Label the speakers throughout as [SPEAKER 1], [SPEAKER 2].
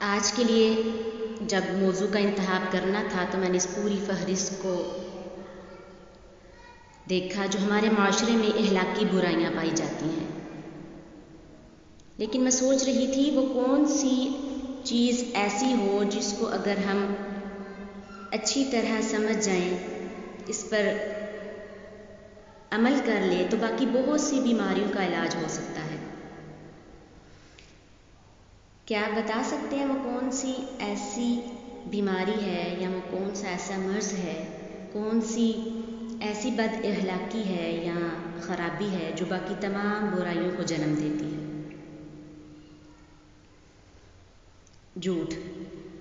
[SPEAKER 1] آج کے لیے جب موضوع کا انتخاب کرنا تھا تو میں نے اس پوری فہرست کو دیکھا جو ہمارے معاشرے میں اخلاقی برائیاں پائی جاتی ہیں، لیکن میں سوچ رہی تھی وہ کون سی چیز ایسی ہو جس کو اگر ہم اچھی طرح سمجھ جائیں، اس پر عمل کر لیں تو باقی بہت سی بیماریوں کا علاج ہو سکتا ہے۔ کیا آپ بتا سکتے ہیں وہ کون سی ایسی بیماری ہے یا وہ کون سا ایسا مرض ہے، کون سی ایسی بد اخلاقی ہے یا خرابی ہے جو باقی تمام برائیوں کو جنم دیتی ہے؟ جھوٹ،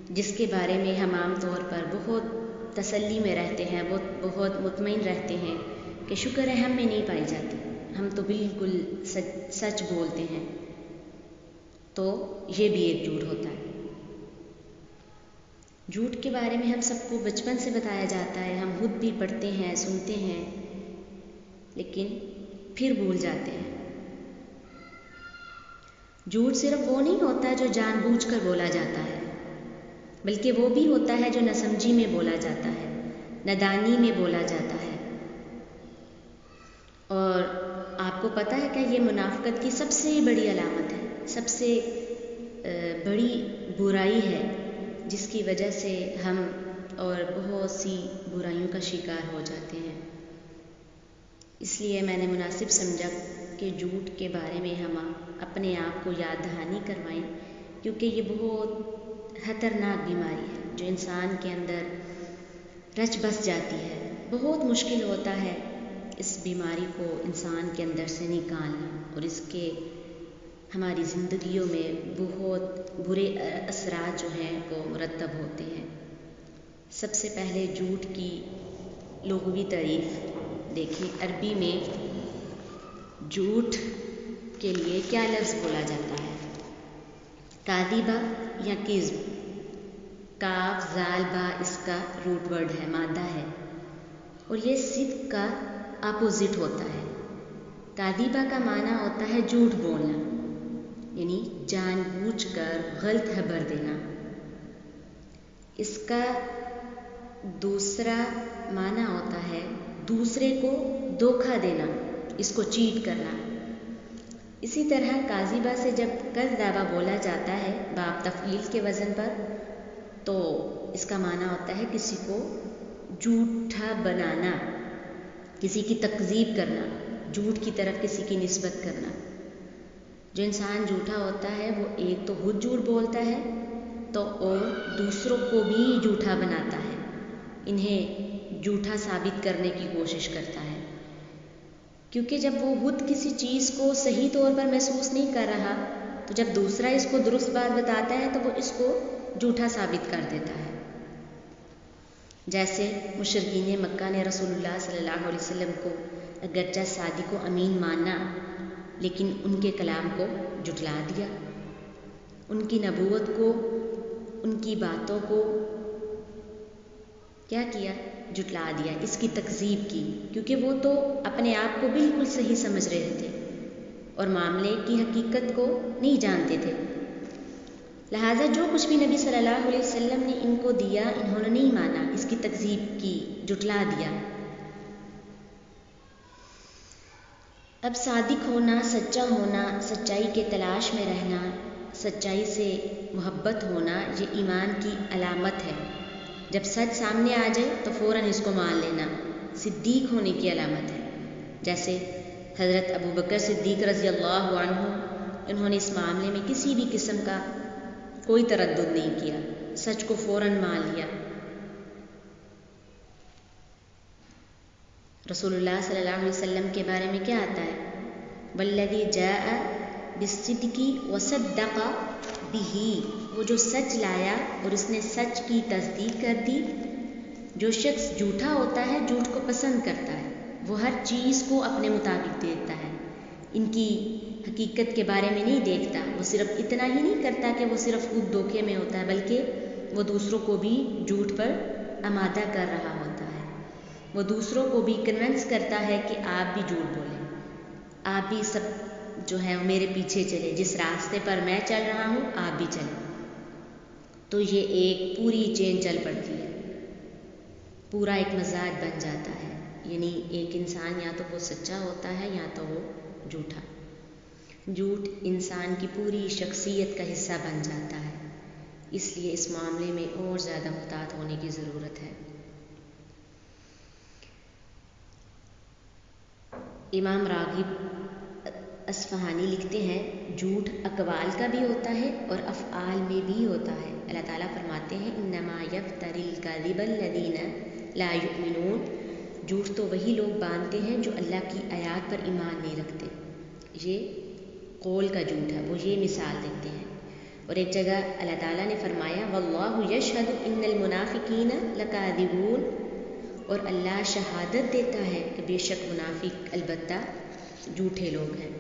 [SPEAKER 1] جس کے بارے میں ہم عام طور پر بہت تسلی میں رہتے ہیں، بہت مطمئن رہتے ہیں کہ شکر ہے ہم میں نہیں پائی جاتی، ہم تو بالکل سچ بولتے ہیں، تو یہ بھی ایک جھوٹ ہوتا ہے۔ جھوٹ کے بارے میں ہم سب کو بچپن سے بتایا جاتا ہے، ہم خود بھی پڑھتے ہیں، سنتے ہیں، لیکن پھر بھول جاتے ہیں۔ جھوٹ صرف وہ نہیں ہوتا جو جان بوجھ کر بولا جاتا ہے، بلکہ وہ بھی ہوتا ہے جو ناسمجھی میں بولا جاتا ہے، نادانی میں بولا جاتا ہے۔ اور آپ کو پتہ ہے کہ یہ منافقت کی سب سے بڑی علامت ہے، سب سے بڑی برائی ہے، جس کی وجہ سے ہم اور بہت سی برائیوں کا شکار ہو جاتے ہیں۔ اس لیے میں نے مناسب سمجھا کہ جھوٹ کے بارے میں ہم اپنے آپ کو یاد دہانی کروائیں، کیونکہ یہ بہت خطرناک بیماری ہے جو انسان کے اندر رچ بس جاتی ہے۔ بہت مشکل ہوتا ہے اس بیماری کو انسان کے اندر سے نکالنا، اور اس کے ہماری زندگیوں میں بہت برے اثرات جو ہیں وہ مرتب ہوتے ہیں۔ سب سے پہلے جھوٹ کی لغوی تعریف دیکھیں۔ عربی میں جھوٹ کے لیے کیا لفظ بولا جاتا ہے؟ کاذبہ یا کذب۔ کاف زال با اس کا روٹ ورڈ ہے، مادہ ہے، اور یہ صدق کا اپوزٹ ہوتا ہے۔ کاذبہ کا معنی ہوتا ہے جھوٹ بولنا، یعنی جان بوجھ کر غلط خبر دینا۔ اس کا دوسرا معنی ہوتا ہے دوسرے کو دھوکہ دینا، اس کو چیٹ کرنا۔ اسی طرح کاذبہ سے جب کذبہ بولا جاتا ہے باب تفعیل کے وزن پر، تو اس کا معنی ہوتا ہے کسی کو جھوٹا بنانا، کسی کی تکذیب کرنا، جھوٹ کی طرف کسی کی نسبت کرنا۔ جو انسان جھوٹا ہوتا ہے وہ ایک تو خود جھوٹ بولتا ہے تو اور دوسروں کو بھی جھوٹا بناتا ہے، انہیں جھوٹا ثابت کرنے کی کوشش کرتا ہے، کیونکہ جب وہ خود کسی چیز کو صحیح طور پر محسوس نہیں کر رہا تو جب دوسرا اس کو درست بات بتاتا ہے تو وہ اس کو جھوٹا ثابت کر دیتا ہے۔ جیسے مشرکین مکہ نے رسول اللہ صلی اللہ علیہ وسلم کو اگرچہ صادق و امین مانا، لیکن ان کے کلام کو جھٹلا دیا، ان کی نبوت کو، ان کی باتوں کو کیا کیا؟ جھٹلا دیا، اس کی تکذیب کی، کیونکہ وہ تو اپنے آپ کو بالکل صحیح سمجھ رہے تھے اور معاملے کی حقیقت کو نہیں جانتے تھے۔ لہٰذا جو کچھ بھی نبی صلی اللہ علیہ وسلم نے ان کو دیا انہوں نے نہیں مانا، اس کی تکذیب کی، جھٹلا دیا۔ اب صادق ہونا، سچا ہونا، سچائی کے تلاش میں رہنا، سچائی سے محبت ہونا، یہ ایمان کی علامت ہے۔ جب سچ سامنے آ جائے تو فوراً اس کو مان لینا صدیق ہونے کی علامت ہے۔ جیسے حضرت ابوبکر صدیق رضی اللہ عنہ، انہوں نے اس معاملے میں کسی بھی قسم کا کوئی تردد نہیں کیا، سچ کو فوراً مان لیا۔ رسول اللہ صلی اللہ علیہ وسلم کے بارے میں کیا آتا ہے؟ والذی جاء بالصدق وصدق بہ، وہ جو سچ لایا اور اس نے سچ کی تصدیق کر دی۔ جو شخص جھوٹا ہوتا ہے جھوٹ کو پسند کرتا ہے، وہ ہر چیز کو اپنے مطابق دیکھتا ہے، ان کی حقیقت کے بارے میں نہیں دیکھتا۔ وہ صرف اتنا ہی نہیں کرتا کہ وہ صرف خود دھوکے میں ہوتا ہے، بلکہ وہ دوسروں کو بھی جھوٹ پر آمادہ کر رہا ہوتا ہے۔ وہ دوسروں کو بھی کنونس کرتا ہے کہ آپ بھی جھوٹ بولیں، آپ بھی سب جو ہے میرے پیچھے چلے، جس راستے پر میں چل رہا ہوں آپ بھی چلیں۔ تو یہ ایک پوری چین چل پڑتی ہے، پورا ایک مزاج بن جاتا ہے. یعنی ایک انسان یا تو وہ سچا ہوتا ہے یا تو وہ جھوٹا. جھوٹ انسان کی پوری شخصیت کا حصہ بن جاتا ہے. اس لیے اس معاملے میں اور زیادہ محتاط ہونے کی ضرورت ہے. امام راغب اصفہانی لکھتے ہیں جھوٹ اقوال کا بھی ہوتا ہے اور افعال میں بھی ہوتا ہے. اللہ تعالیٰ فرماتے ہیں انما یفتری الکذب الذین لا یؤمنون، جھوٹ تو وہی لوگ باندھتے ہیں جو اللہ کی آیات پر ایمان نہیں رکھتے. یہ قول کا جھوٹ ہے، وہ یہ مثال دیتے ہیں. اور ایک جگہ اللہ تعالیٰ نے فرمایا واللہ یشہد ان المنافقین لکاذبون، اور اللہ شہادت دیتا ہے کہ بے شک منافق البتہ جھوٹے لوگ ہیں.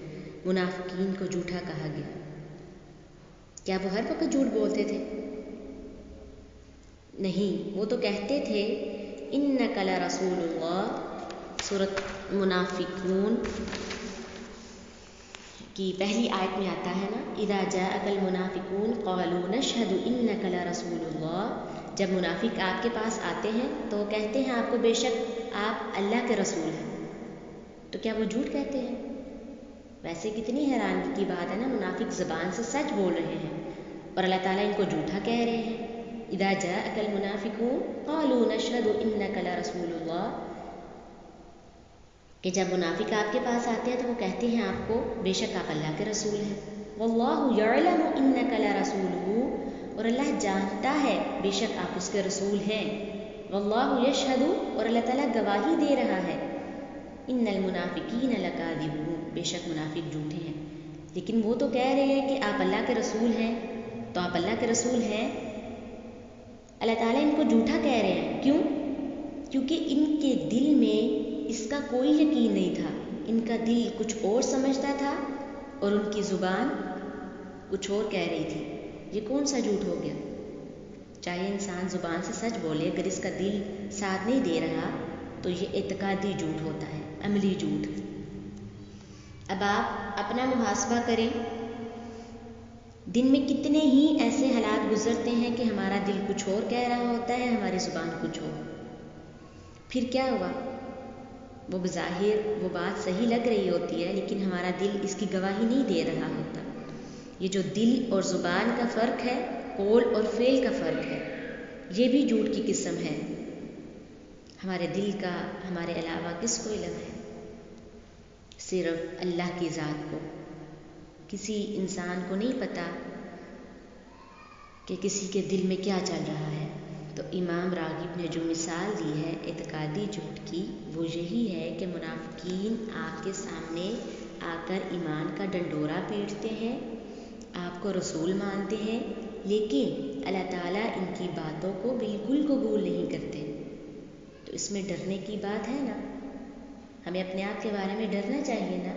[SPEAKER 1] منافقین کو جھوٹا کہا گیا. کیا وہ ہر وقت جھوٹ بولتے تھے؟ نہیں، وہ تو کہتے تھے انک لرسول اللہ. سورۃ منافقون کی پہلی آیت میں آتا ہے نا اذا جاءک المنافقون قالوا نشہد انک لرسول اللہ. جب منافق آپ کے پاس آتے ہیں تو وہ کہتے ہیں آپ کو بے شک آپ اللہ کے رسول ہیں. تو کیا وہ جھوٹ کہتے ہیں؟ ویسے کتنی حیرانگی کی بات ہے نا، منافق زبان سے سچ بول رہے ہیں اور اللہ تعالیٰ ان کو جھوٹا کہہ رہے ہیں. اذا جاءک المنافقون قالوا نشہد انک لرسول اللہ، کہ جب منافق آپ کے پاس آتے ہیں تو وہ کہتے ہیں آپ کو بے شک آپ اللہ کے رسول ہیں. واللہ یعلم انک لرسولہ، اور اللہ جانتا ہے بے شک آپ اس کے رسول ہیں. واللہ یشہد، اور اللہ تعالیٰ گواہی دے رہا ہے ان المنافقین لکاذبون، بے شک منافق جھوٹے ہیں. لیکن وہ تو کہہ رہے ہیں کہ آپ اللہ کے رسول ہیں. تو آپ اللہ کے رسول ہیں، اللہ تعالیٰ ان کو جھوٹا کہہ رہے ہیں. کیوں؟ کیونکہ ان کے دل میں اس کا کوئی یقین نہیں تھا. ان کا دل کچھ اور سمجھتا تھا اور ان کی زبان کچھ اور کہہ رہی تھی. یہ کون سا جھوٹ ہو گیا؟ چاہے انسان زبان سے سچ بولے، اگر اس کا دل ساتھ نہیں دے رہا تو یہ اعتقادی جھوٹ ہوتا ہے، عملی جھوٹ. اب آپ اپنا محاسبہ کریں، دن میں کتنے ہی ایسے حالات گزرتے ہیں کہ ہمارا دل کچھ اور کہہ رہا ہوتا ہے، ہماری زبان کچھ اور. پھر کیا ہوا؟ وہ بظاہر وہ بات صحیح لگ رہی ہوتی ہے لیکن ہمارا دل اس کی گواہی نہیں دے رہا ہوتا. یہ جو دل اور زبان کا فرق ہے، قول اور فعل کا فرق ہے، یہ بھی جھوٹ کی قسم ہے. ہمارے دل کا ہمارے علاوہ کس کو علم ہے؟ صرف اللہ کی ذات کو. کسی انسان کو نہیں پتا کہ کسی کے دل میں کیا چل رہا ہے. تو امام راغب نے جو مثال دی ہے اعتقادی جھوٹ کی، وہ یہی ہے کہ منافقین آپ کے سامنے آ کر ایمان کا ڈنڈورا پیٹتے ہیں، آپ کو رسول مانتے ہیں، لیکن اللہ تعالیٰ ان کی باتوں کو بالکل قبول نہیں کرتے. تو اس میں ڈرنے کی بات ہے نا، ہمیں اپنے آپ کے بارے میں ڈرنا چاہیے نا.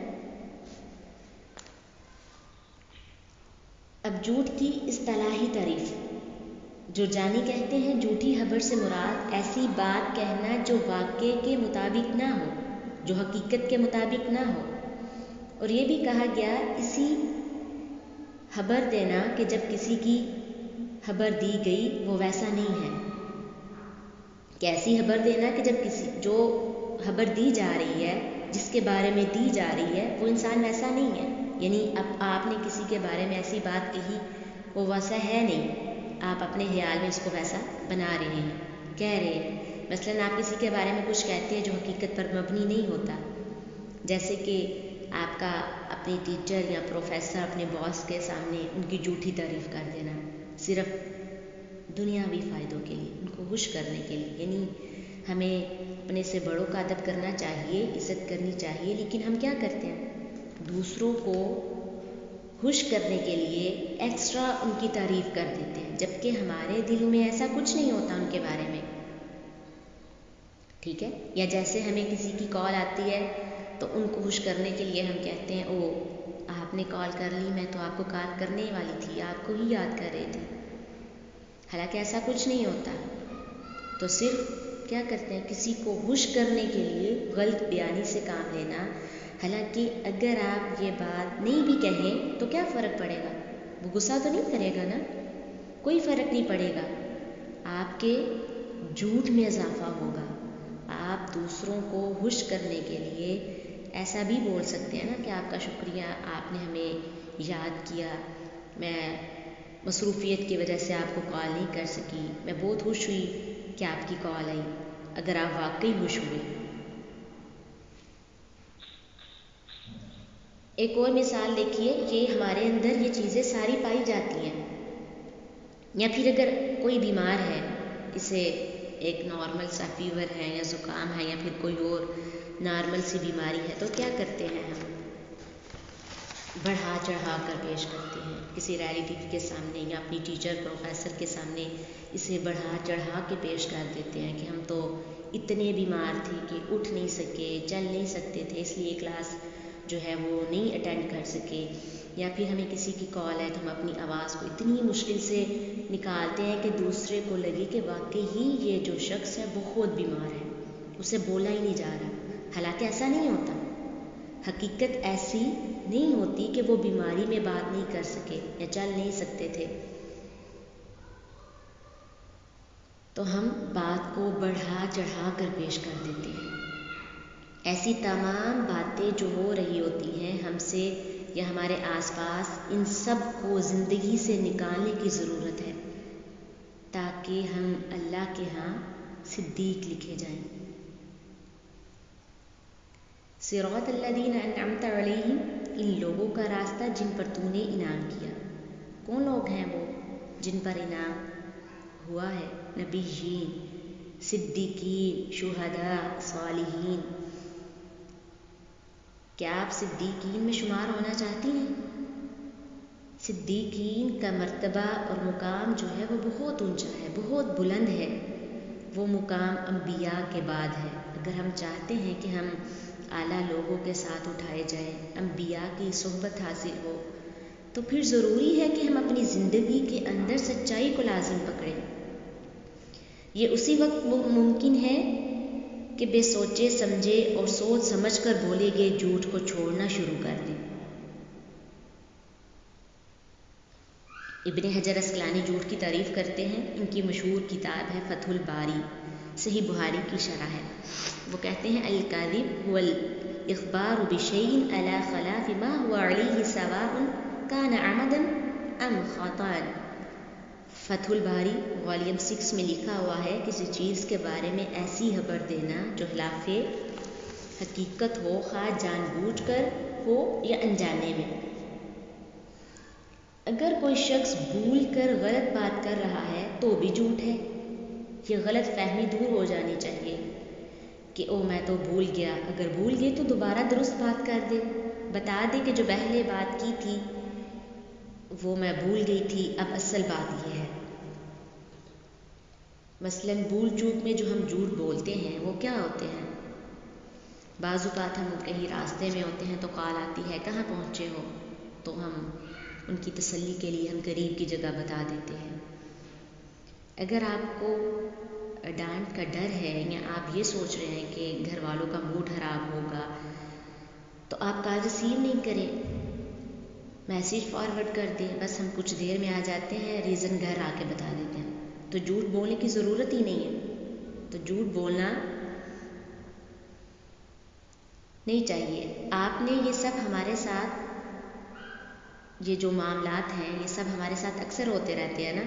[SPEAKER 1] اب جھوٹ کی اصطلاحی تعریف. جو جانی کہتے ہیں جھوٹی خبر سے مراد ایسی بات کہنا جو واقعے کے مطابق نہ ہو، جو حقیقت کے مطابق نہ ہو. اور یہ بھی کہا گیا اسی خبر دینا کہ جب کسی کی خبر دی گئی وہ ویسا نہیں ہے. کہ ایسی خبر دینا کہ جب کسی جو خبر دی جا رہی ہے، جس کے بارے میں دی جا رہی ہے، وہ انسان ویسا نہیں ہے. یعنی اب آپ نے کسی کے بارے میں ایسی بات کہی، وہ ویسا ہے نہیں، آپ اپنے خیال میں اس کو ویسا بنا رہے ہیں، کہہ رہے ہیں. مثلاً آپ کسی کے بارے میں کچھ کہتے ہیں جو حقیقت پر مبنی نہیں ہوتا. جیسے کہ آپ کا اپنی ٹیچر یا پروفیسر اپنے باس کے سامنے ان کی جھوٹی تعریف کر دینا، صرف دنیاوی فائدوں کے لیے، ان کو خوش کرنے کے لیے. یعنی ہمیں اپنے سے بڑوں کا ادب کرنا چاہیے، عزت کرنی چاہیے، لیکن ہم کیا کرتے ہیں؟ دوسروں کو خوش کرنے کے لیے ایکسٹرا ان کی تعریف کر دیتے ہیں، جبکہ ہمارے دل میں ایسا کچھ نہیں ہوتا ان کے بارے میں. ٹھیک ہے؟ یا جیسے ہمیں کسی کی کال آتی ہے تو ان کو خوش کرنے کے لیے ہم کہتے ہیں او آپ نے کال کر لی، میں تو آپ کو کال کرنے والی تھی، آپ کو ہی یاد کر رہی تھی. حالانکہ ایسا کچھ نہیں ہوتا. تو صرف کیا کرتے ہیں؟ کسی کو خوش کرنے کے لیے غلط بیانی سے کام لینا. حالانکہ اگر آپ یہ بات نہیں بھی کہیں تو کیا فرق پڑے گا؟ وہ غصہ تو نہیں کرے گا نا. کوئی فرق نہیں پڑے گا، آپ کے جھوٹ میں اضافہ ہوگا۔ آپ دوسروں کو خوش کرنے کے لیے ایسا بھی بول سکتے ہیں نا کہ آپ کا شکریہ، آپ نے ہمیں یاد کیا، میں مصروفیت کی وجہ سے آپ کو کال نہیں کر سکی، میں بہت خوش ہوئی کہ آپ کی کال آئی، اگر آپ واقعی خوش ہوئے۔ ایک اور مثال دیکھیے، یہ ہمارے اندر یہ چیزیں ساری پائی جاتی ہیں۔ یا پھر اگر کوئی بیمار ہے، اسے ایک نارمل سا فیور ہے یا زکام ہے یا پھر کوئی اور نارمل سی بیماری ہے، تو کیا کرتے ہیں ہم؟ بڑھا چڑھا کر پیش کرتے ہیں، کسی ریلیٹیو کے سامنے یا اپنی ٹیچر پروفیسر کے سامنے اسے بڑھا چڑھا کے پیش کر دیتے ہیں کہ ہم تو اتنے بیمار تھے کہ اٹھ نہیں سکے، چل نہیں سکتے تھے، اس لیے کلاس جو ہے وہ نہیں اٹینڈ کر سکے۔ یا پھر ہمیں کسی کی کال ہے تو ہم اپنی آواز کو اتنی مشکل سے نکالتے ہیں کہ دوسرے کو لگے کہ واقعی ہی یہ جو شخص ہے بہت بیمار ہے، اسے بولا ہی نہیں جا رہا، حالانکہ ایسا نہیں ہوتا۔ حقیقت ایسی نہیں ہوتی کہ وہ بیماری میں بات نہیں کر سکے یا چل نہیں سکتے تھے، تو ہم بات کو بڑھا چڑھا کر پیش کر دیتے ہیں۔ ایسی تمام باتیں جو ہو رہی ہوتی ہیں ہم سے یا ہمارے آس پاس، ان سب کو زندگی سے نکالنے کی ضرورت ہے تاکہ ہم اللہ کے ہاں صدیق لکھے جائیں۔ صراط الذین انعمت علیہم، ان لوگوں کا راستہ جن پر تو نے انعام کیا۔ کون لوگ ہیں وہ جن پر انعام ہوا ہے؟ نبیین، صدیقین، شہداء، صالحین۔ کیا آپ صدیقین میں شمار ہونا چاہتی ہیں؟ صدیقین کا مرتبہ اور مقام جو ہے وہ بہت اونچا ہے، بہت بلند ہے، وہ مقام انبیاء کے بعد ہے۔ اگر ہم چاہتے ہیں کہ ہم اعلیٰ لوگوں کے ساتھ اٹھائے جائیں، انبیاء کی صحبت حاصل ہو، تو پھر ضروری ہے کہ ہم اپنی زندگی کے اندر سچائی کو لازم پکڑیں۔ یہ اسی وقت ممکن ہے کہ بے سوچے سمجھے اور سوچ سمجھ کر بولے گئے جھوٹ کو چھوڑنا شروع کر دیں۔ ابن حجر اسقلانی جھوٹ کی تعریف کرتے ہیں، ان کی مشہور کتاب ہے فتح الباری، صحیح بخاری کی شرح ہے۔ وہ کہتے ہیں الکاذب هو الاخبار بشیء علی خلاف ما هو علیہ سواء کان عمدا ام خطأ۔ فتح الباری والیوم 6 میں لکھا ہوا ہے، کسی چیز کے بارے میں ایسی خبر دینا جو خلاف حقیقت ہو، خواہ جان بوجھ کر ہو یا انجانے میں۔ اگر کوئی شخص بھول کر غلط بات کر رہا ہے تو بھی جھوٹ ہے۔ یہ غلط فہمی دور ہو جانی چاہیے کہ میں تو بھول گیا، اگر بھول گئے تو دوبارہ درست بات کر دے، بتا دے کہ جو پہلے بات کی تھی وہ میں بھول گئی تھی، اب اصل بات یہ ہے۔ مثلاً بھول چوک میں جو ہم جھوٹ بولتے ہیں وہ کیا ہوتے ہیں؟ بعض اوقات ہم کہیں راستے میں ہوتے ہیں تو کال آتی ہے کہاں پہنچے ہو، تو ہم ان کی تسلی کے لیے ہم قریب کی جگہ بتا دیتے ہیں۔ اگر آپ کو ڈانٹ کا ڈر ہے یا آپ یہ سوچ رہے ہیں کہ گھر والوں کا موڈ خراب ہوگا، تو آپ کال ریسیو نہیں کریں، میسیج فارورڈ کر دیں، بس ہم کچھ دیر میں آ جاتے ہیں، ریزن گھر آ کے بتا دیتے ہیں، تو جھوٹ بولنے کی ضرورت ہی نہیں ہے۔ تو جھوٹ بولنا نہیں چاہیے۔ آپ نے یہ سب ہمارے ساتھ، یہ جو معاملات ہیں یہ سب ہمارے ساتھ اکثر ہوتے رہتے ہیں نا،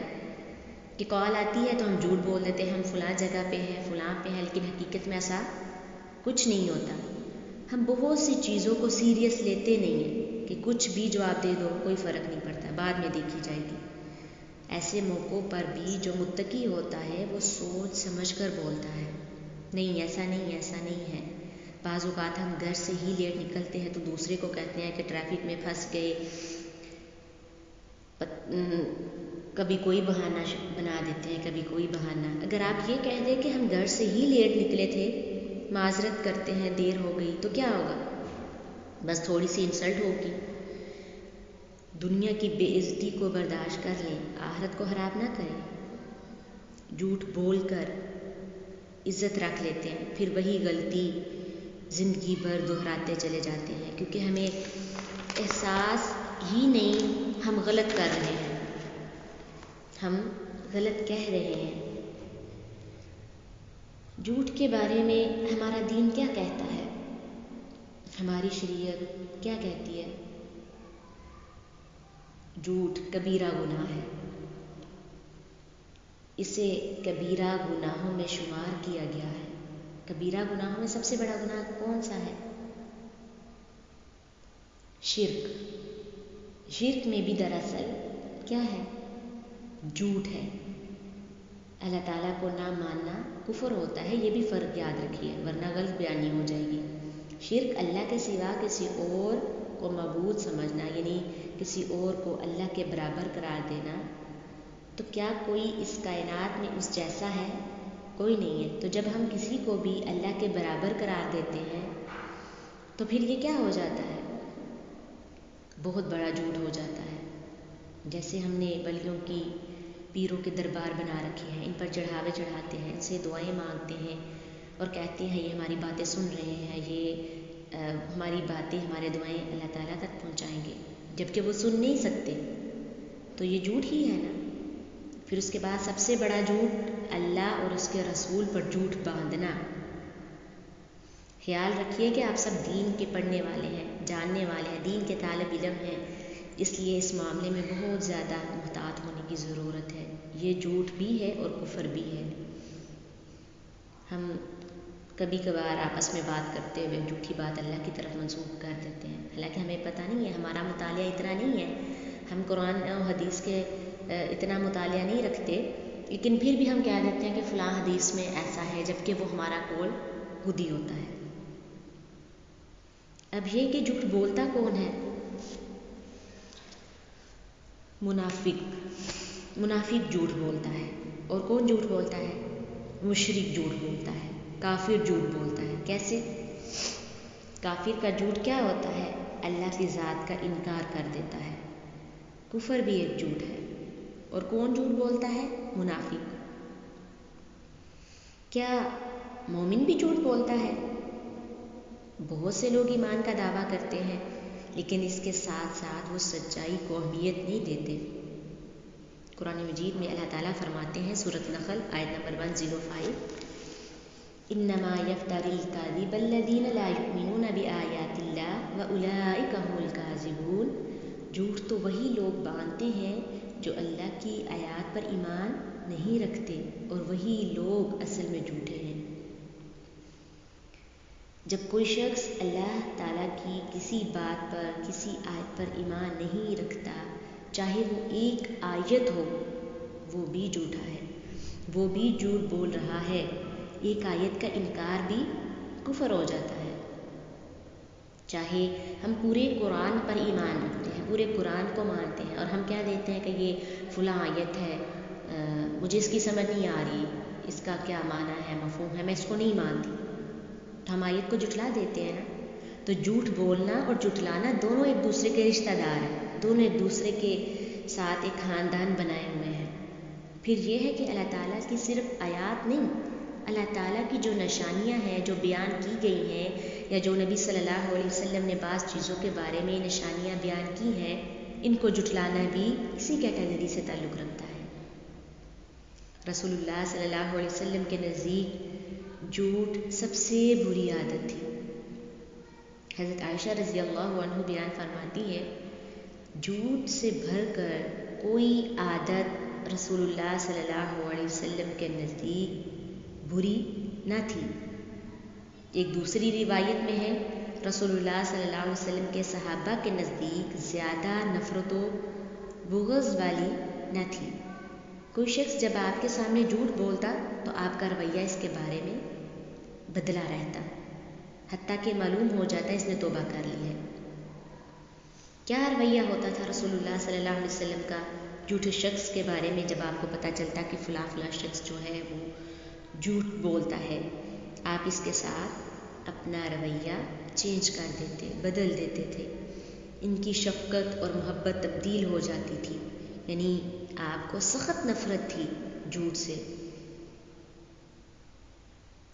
[SPEAKER 1] کہ کال آتی ہے تو ہم جھوٹ بول دیتے ہیں، ہم فلاں جگہ پہ ہیں، فلاں پہ ہیں، لیکن حقیقت میں ایسا کچھ نہیں ہوتا۔ ہم بہت سی چیزوں کو سیریس لیتے نہیں ہیں کہ کچھ بھی جواب دے دو کوئی فرق نہیں پڑتا، بعد میں دیکھی جائے گی۔ ایسے موقعوں پر بھی جو متقی ہوتا ہے وہ سوچ سمجھ کر بولتا ہے، نہیں ایسا نہیں، ایسا نہیں ہے۔ بعض اوقات ہم گھر سے ہی لیٹ نکلتے ہیں تو دوسرے کو کہتے ہیں کہ ٹریفک میں پھنس گئے، کبھی کوئی بہانہ بنا دیتے ہیں، کبھی کوئی بہانہ۔ اگر آپ یہ کہہ دیں کہ ہم گھر سے ہی لیٹ نکلے تھے، معذرت کرتے ہیں دیر ہو گئی، تو کیا ہوگا؟ بس تھوڑی سی انسلٹ ہوگی۔ دنیا کی بے عزتی کو برداشت کر لیں، آخرت کو خراب نہ کریں۔ جھوٹ بول کر عزت رکھ لیتے ہیں، پھر وہی غلطی زندگی بھر دہراتے چلے جاتے ہیں، کیونکہ ہمیں احساس ہی نہیں ہم غلط کر رہے ہیں۔ ہم غلط کہہ رہے ہیں؟ جھوٹ کے بارے میں ہمارا دین کیا کہتا ہے؟ ہماری شریعت کیا کہتی ہے؟ جھوٹ کبیرہ گناہ ہے، اسے کبیرہ گناہوں میں شمار کیا گیا ہے۔ کبیرہ گناہوں میں سب سے بڑا گناہ کون سا ہے؟ شرک۔ شرک میں بھی دراصل کیا ہے؟ جھوٹ ہے۔ اللہ تعالیٰ کو نہ ماننا کفر ہوتا ہے، یہ بھی فرق یاد رکھیے ورنہ غلط بیانی ہو جائے گی۔ شرک اللہ کے سوا کسی اور کو معبود سمجھنا، یعنی کسی اور کو اللہ کے برابر قرار دینا۔ تو کیا کوئی اس کائنات میں اس جیسا ہے؟ کوئی نہیں ہے۔ تو جب ہم کسی کو بھی اللہ کے برابر قرار دیتے ہیں تو پھر یہ کیا ہو جاتا ہے؟ بہت بڑا جھوٹ ہو جاتا ہے۔ جیسے ہم نے ولیوں کی، پیروں کے دربار بنا رکھے ہیں، ان پر چڑھاوے چڑھاتے ہیں، ان سے دعائیں مانگتے ہیں اور کہتے ہیں یہ ہماری باتیں سن رہے ہیں، یہ ہماری باتیں، ہمارے دعائیں اللہ تعالیٰ تک پہنچائیں گے، جبکہ وہ سن نہیں سکتے۔ تو یہ جھوٹ ہی ہے نا۔ پھر اس کے بعد سب سے بڑا جھوٹ اللہ اور اس کے رسول پر جھوٹ باندھنا۔ خیال رکھیے کہ آپ سب دین کے پڑھنے والے ہیں، جاننے والے ہیں، دین کے طالب علم ہیں، اس لیے اس معاملے میں بہت زیادہ محتاط ہونے کی ضرورت ہے۔ یہ جھوٹ بھی ہے اور کفر بھی ہے۔ ہم کبھی کبھار آپس میں بات کرتے ہوئے جھوٹی بات اللہ کی طرف منسوخ کر دیتے ہیں، حالانکہ ہمیں پتہ نہیں ہے، ہمارا مطالعہ اتنا نہیں ہے، ہم قرآن و حدیث کے اتنا مطالعہ نہیں رکھتے، لیکن پھر بھی ہم کہہ دیتے ہیں کہ فلاں حدیث میں ایسا ہے، جبکہ وہ ہمارا قول خود ہی ہوتا ہے۔ اب یہ کہ جھوٹ بولتا کون ہے؟ منافق۔ منافق جھوٹ بولتا ہے۔ اور کون جھوٹ بولتا ہے؟ مشرک جھوٹ بولتا ہے، کافر جھوٹ بولتا ہے۔ کیسے؟ کافر کا جھوٹ کیا ہوتا ہے؟ اللہ کی ذات کا انکار کر دیتا ہے۔ کفر بھی ایک جھوٹ ہے۔ اور کون جھوٹ بولتا ہے؟ منافق۔ کیا مومن بھی جھوٹ بولتا ہے؟ بہت سے لوگ ایمان کا دعویٰ کرتے ہیں، لیکن اس کے ساتھ ساتھ وہ سچائی کو اہمیت نہیں دیتے۔ قرآن مجید میں اللہ تعالیٰ فرماتے ہیں، سورۃ نحل آیت نمبر 105، انما یفتری الکاذب الذین لا یؤمنون بآیات اللہ واولئک هم الکاذبون۔ جھوٹ تو وہی لوگ باندھتے ہیں جو اللہ کی آیات پر ایمان نہیں رکھتے، اور وہی لوگ اصل میں جھوٹے ہیں۔ جب کوئی شخص اللہ تعالیٰ کی کسی بات پر، کسی آیت پر ایمان نہیں رکھتا، چاہے وہ ایک آیت ہو، وہ بھی جھوٹا ہے، وہ بھی جھوٹ بول رہا ہے۔ ایک آیت کا انکار بھی کفر ہو جاتا ہے۔ چاہے ہم پورے قرآن پر ایمان رکھتے ہیں، پورے قرآن کو مانتے ہیں، اور ہم کہہ دیتے ہیں کہ یہ فلاں آیت ہے، مجھے اس کی سمجھ نہیں آ رہی، اس کا کیا معنی ہے، مفہوم ہے، میں اس کو نہیں مانتی، تو ہم آیت کو جھٹلا دیتے ہیں نا۔ تو جھوٹ بولنا اور جھٹلانا دونوں ایک دوسرے کے رشتہ دار ہیں، دونوں ایک دوسرے کے ساتھ ایک خاندان بنائے ہوئے ہیں۔ پھر یہ ہے کہ اللہ تعالیٰ کی صرف آیات نہیں، اللہ تعالیٰ کی جو نشانیاں ہیں، جو بیان کی گئی ہیں، یا جو نبی صلی اللہ علیہ وسلم نے بعض چیزوں کے بارے میں نشانیاں بیان کی ہیں، ان کو جھٹلانا بھی اسی کیٹیگری سے تعلق رکھتا ہے۔ رسول اللہ صلی اللہ علیہ وسلم کے نزدیک جھوٹ سب سے بری عادت تھی۔ حضرت عائشہ رضی اللہ عنہ بیان فرماتی ہے، جھوٹ سے بھر کر کوئی عادت رسول اللہ صلی اللہ علیہ وسلم کے نزدیک بری نہ تھی۔ ایک دوسری روایت میں ہے، رسول اللہ صلی اللہ علیہ وسلم کے صحابہ کے نزدیک زیادہ نفرت و بغض والی نہ تھی۔ کوئی شخص جب آپ کے سامنے جھوٹ بولتا تو آپ کا رویہ اس کے بارے میں بدلا رہتا، حتیٰ کہ معلوم ہو جاتا اس نے توبہ کر لی ہے۔ کیا رویہ ہوتا تھا رسول اللہ صلی اللہ علیہ وسلم کا جھوٹے شخص کے بارے میں؟ جب آپ کو پتہ چلتا کہ فلاں شخص جو ہے وہ جھوٹ بولتا ہے، آپ اس کے ساتھ اپنا رویہ چینج کر دیتے، بدل دیتے تھے، ان کی شفقت اور محبت تبدیل ہو جاتی تھی، یعنی آپ کو سخت نفرت تھی جھوٹ سے۔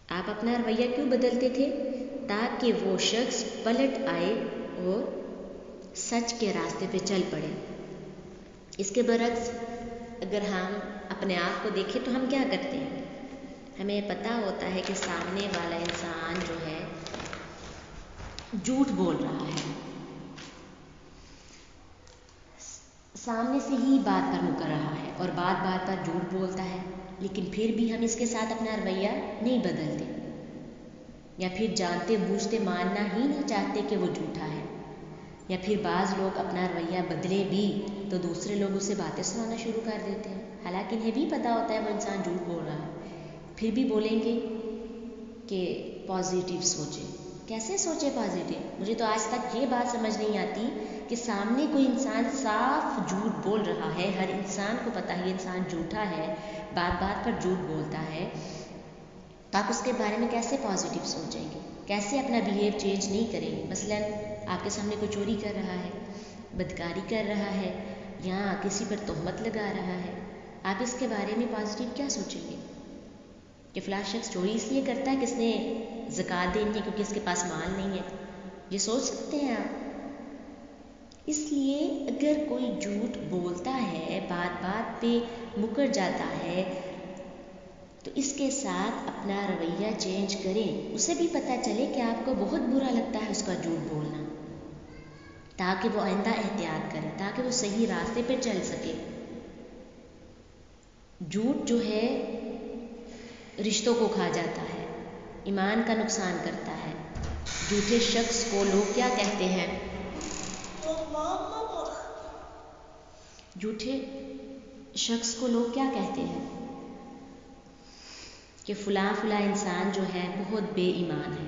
[SPEAKER 1] آپ اپنا رویہ کیوں بدلتے تھے؟ تاکہ وہ شخص پلٹ آئے اور سچ کے راستے پہ چل پڑے۔ اس کے برعکس اگر ہم اپنے آپ کو دیکھیں تو ہم کیا کرتے ہیں؟ ہمیں پتہ ہوتا ہے کہ سامنے والا انسان جو ہے جھوٹ بول رہا ہے، سامنے سے ہی بات پر مکر رہا ہے اور بات بات پر جھوٹ بولتا ہے، لیکن پھر بھی ہم اس کے ساتھ اپنا رویہ نہیں بدلتے، یا پھر جانتے بوجھتے ماننا ہی نہیں چاہتے کہ وہ جھوٹا ہے، یا پھر بعض لوگ اپنا رویہ بدلے بھی تو دوسرے لوگ اسے باتیں سنانا شروع کر دیتے ہیں، حالانکہ انہیں بھی پتہ ہوتا ہے وہ انسان جھوٹ بول رہا ہے، پھر بھی بولیں گے کہ پازیٹیو سوچیں۔ کیسے سوچے پازیٹیو؟ مجھے تو آج تک یہ بات سمجھ نہیں آتی کہ سامنے کوئی انسان صاف جھوٹ بول رہا ہے، ہر انسان کو پتہ ہے یہ انسان جھوٹا ہے، بات بات پر جھوٹ بولتا ہے، تو آپ اس کے بارے میں کیسے پازیٹیو سوچیں گے؟ کیسے اپنا بیہیو چینج نہیں کریں گے؟ مثلا آپ کے سامنے کوئی چوری کر رہا ہے، بدکاری کر رہا ہے، یا کسی پر تہمت لگا رہا ہے، آپ اس کے بارے میں پازیٹیو کیا سوچیں گے؟ کہ فلاں شخص چوری اس لیے کرتا ہے کہ اس نے زکوٰۃ دینی ہے کیونکہ اس کے پاس مال نہیں ہے، یہ سوچ سکتے ہیں آپ؟ اس لیے اگر کوئی جھوٹ بولتا ہے، بات بات پہ مکر جاتا ہے، تو اس کے ساتھ اپنا رویہ چینج کریں، اسے بھی پتہ چلے کہ آپ کو بہت برا لگتا ہے اس کا جھوٹ بولنا، تاکہ وہ آئندہ احتیاط کرے، تاکہ وہ صحیح راستے پہ چل سکے۔ جھوٹ جو ہے رشتوں کو کھا جاتا ہے، ایمان کا نقصان کرتا ہے۔ جھوٹے شخص کو لوگ کیا کہتے ہیں؟ جھوٹے شخص کو لوگ کیا کہتے ہیں؟ کہ فلاں انسان جو ہے بہت بے ایمان ہے،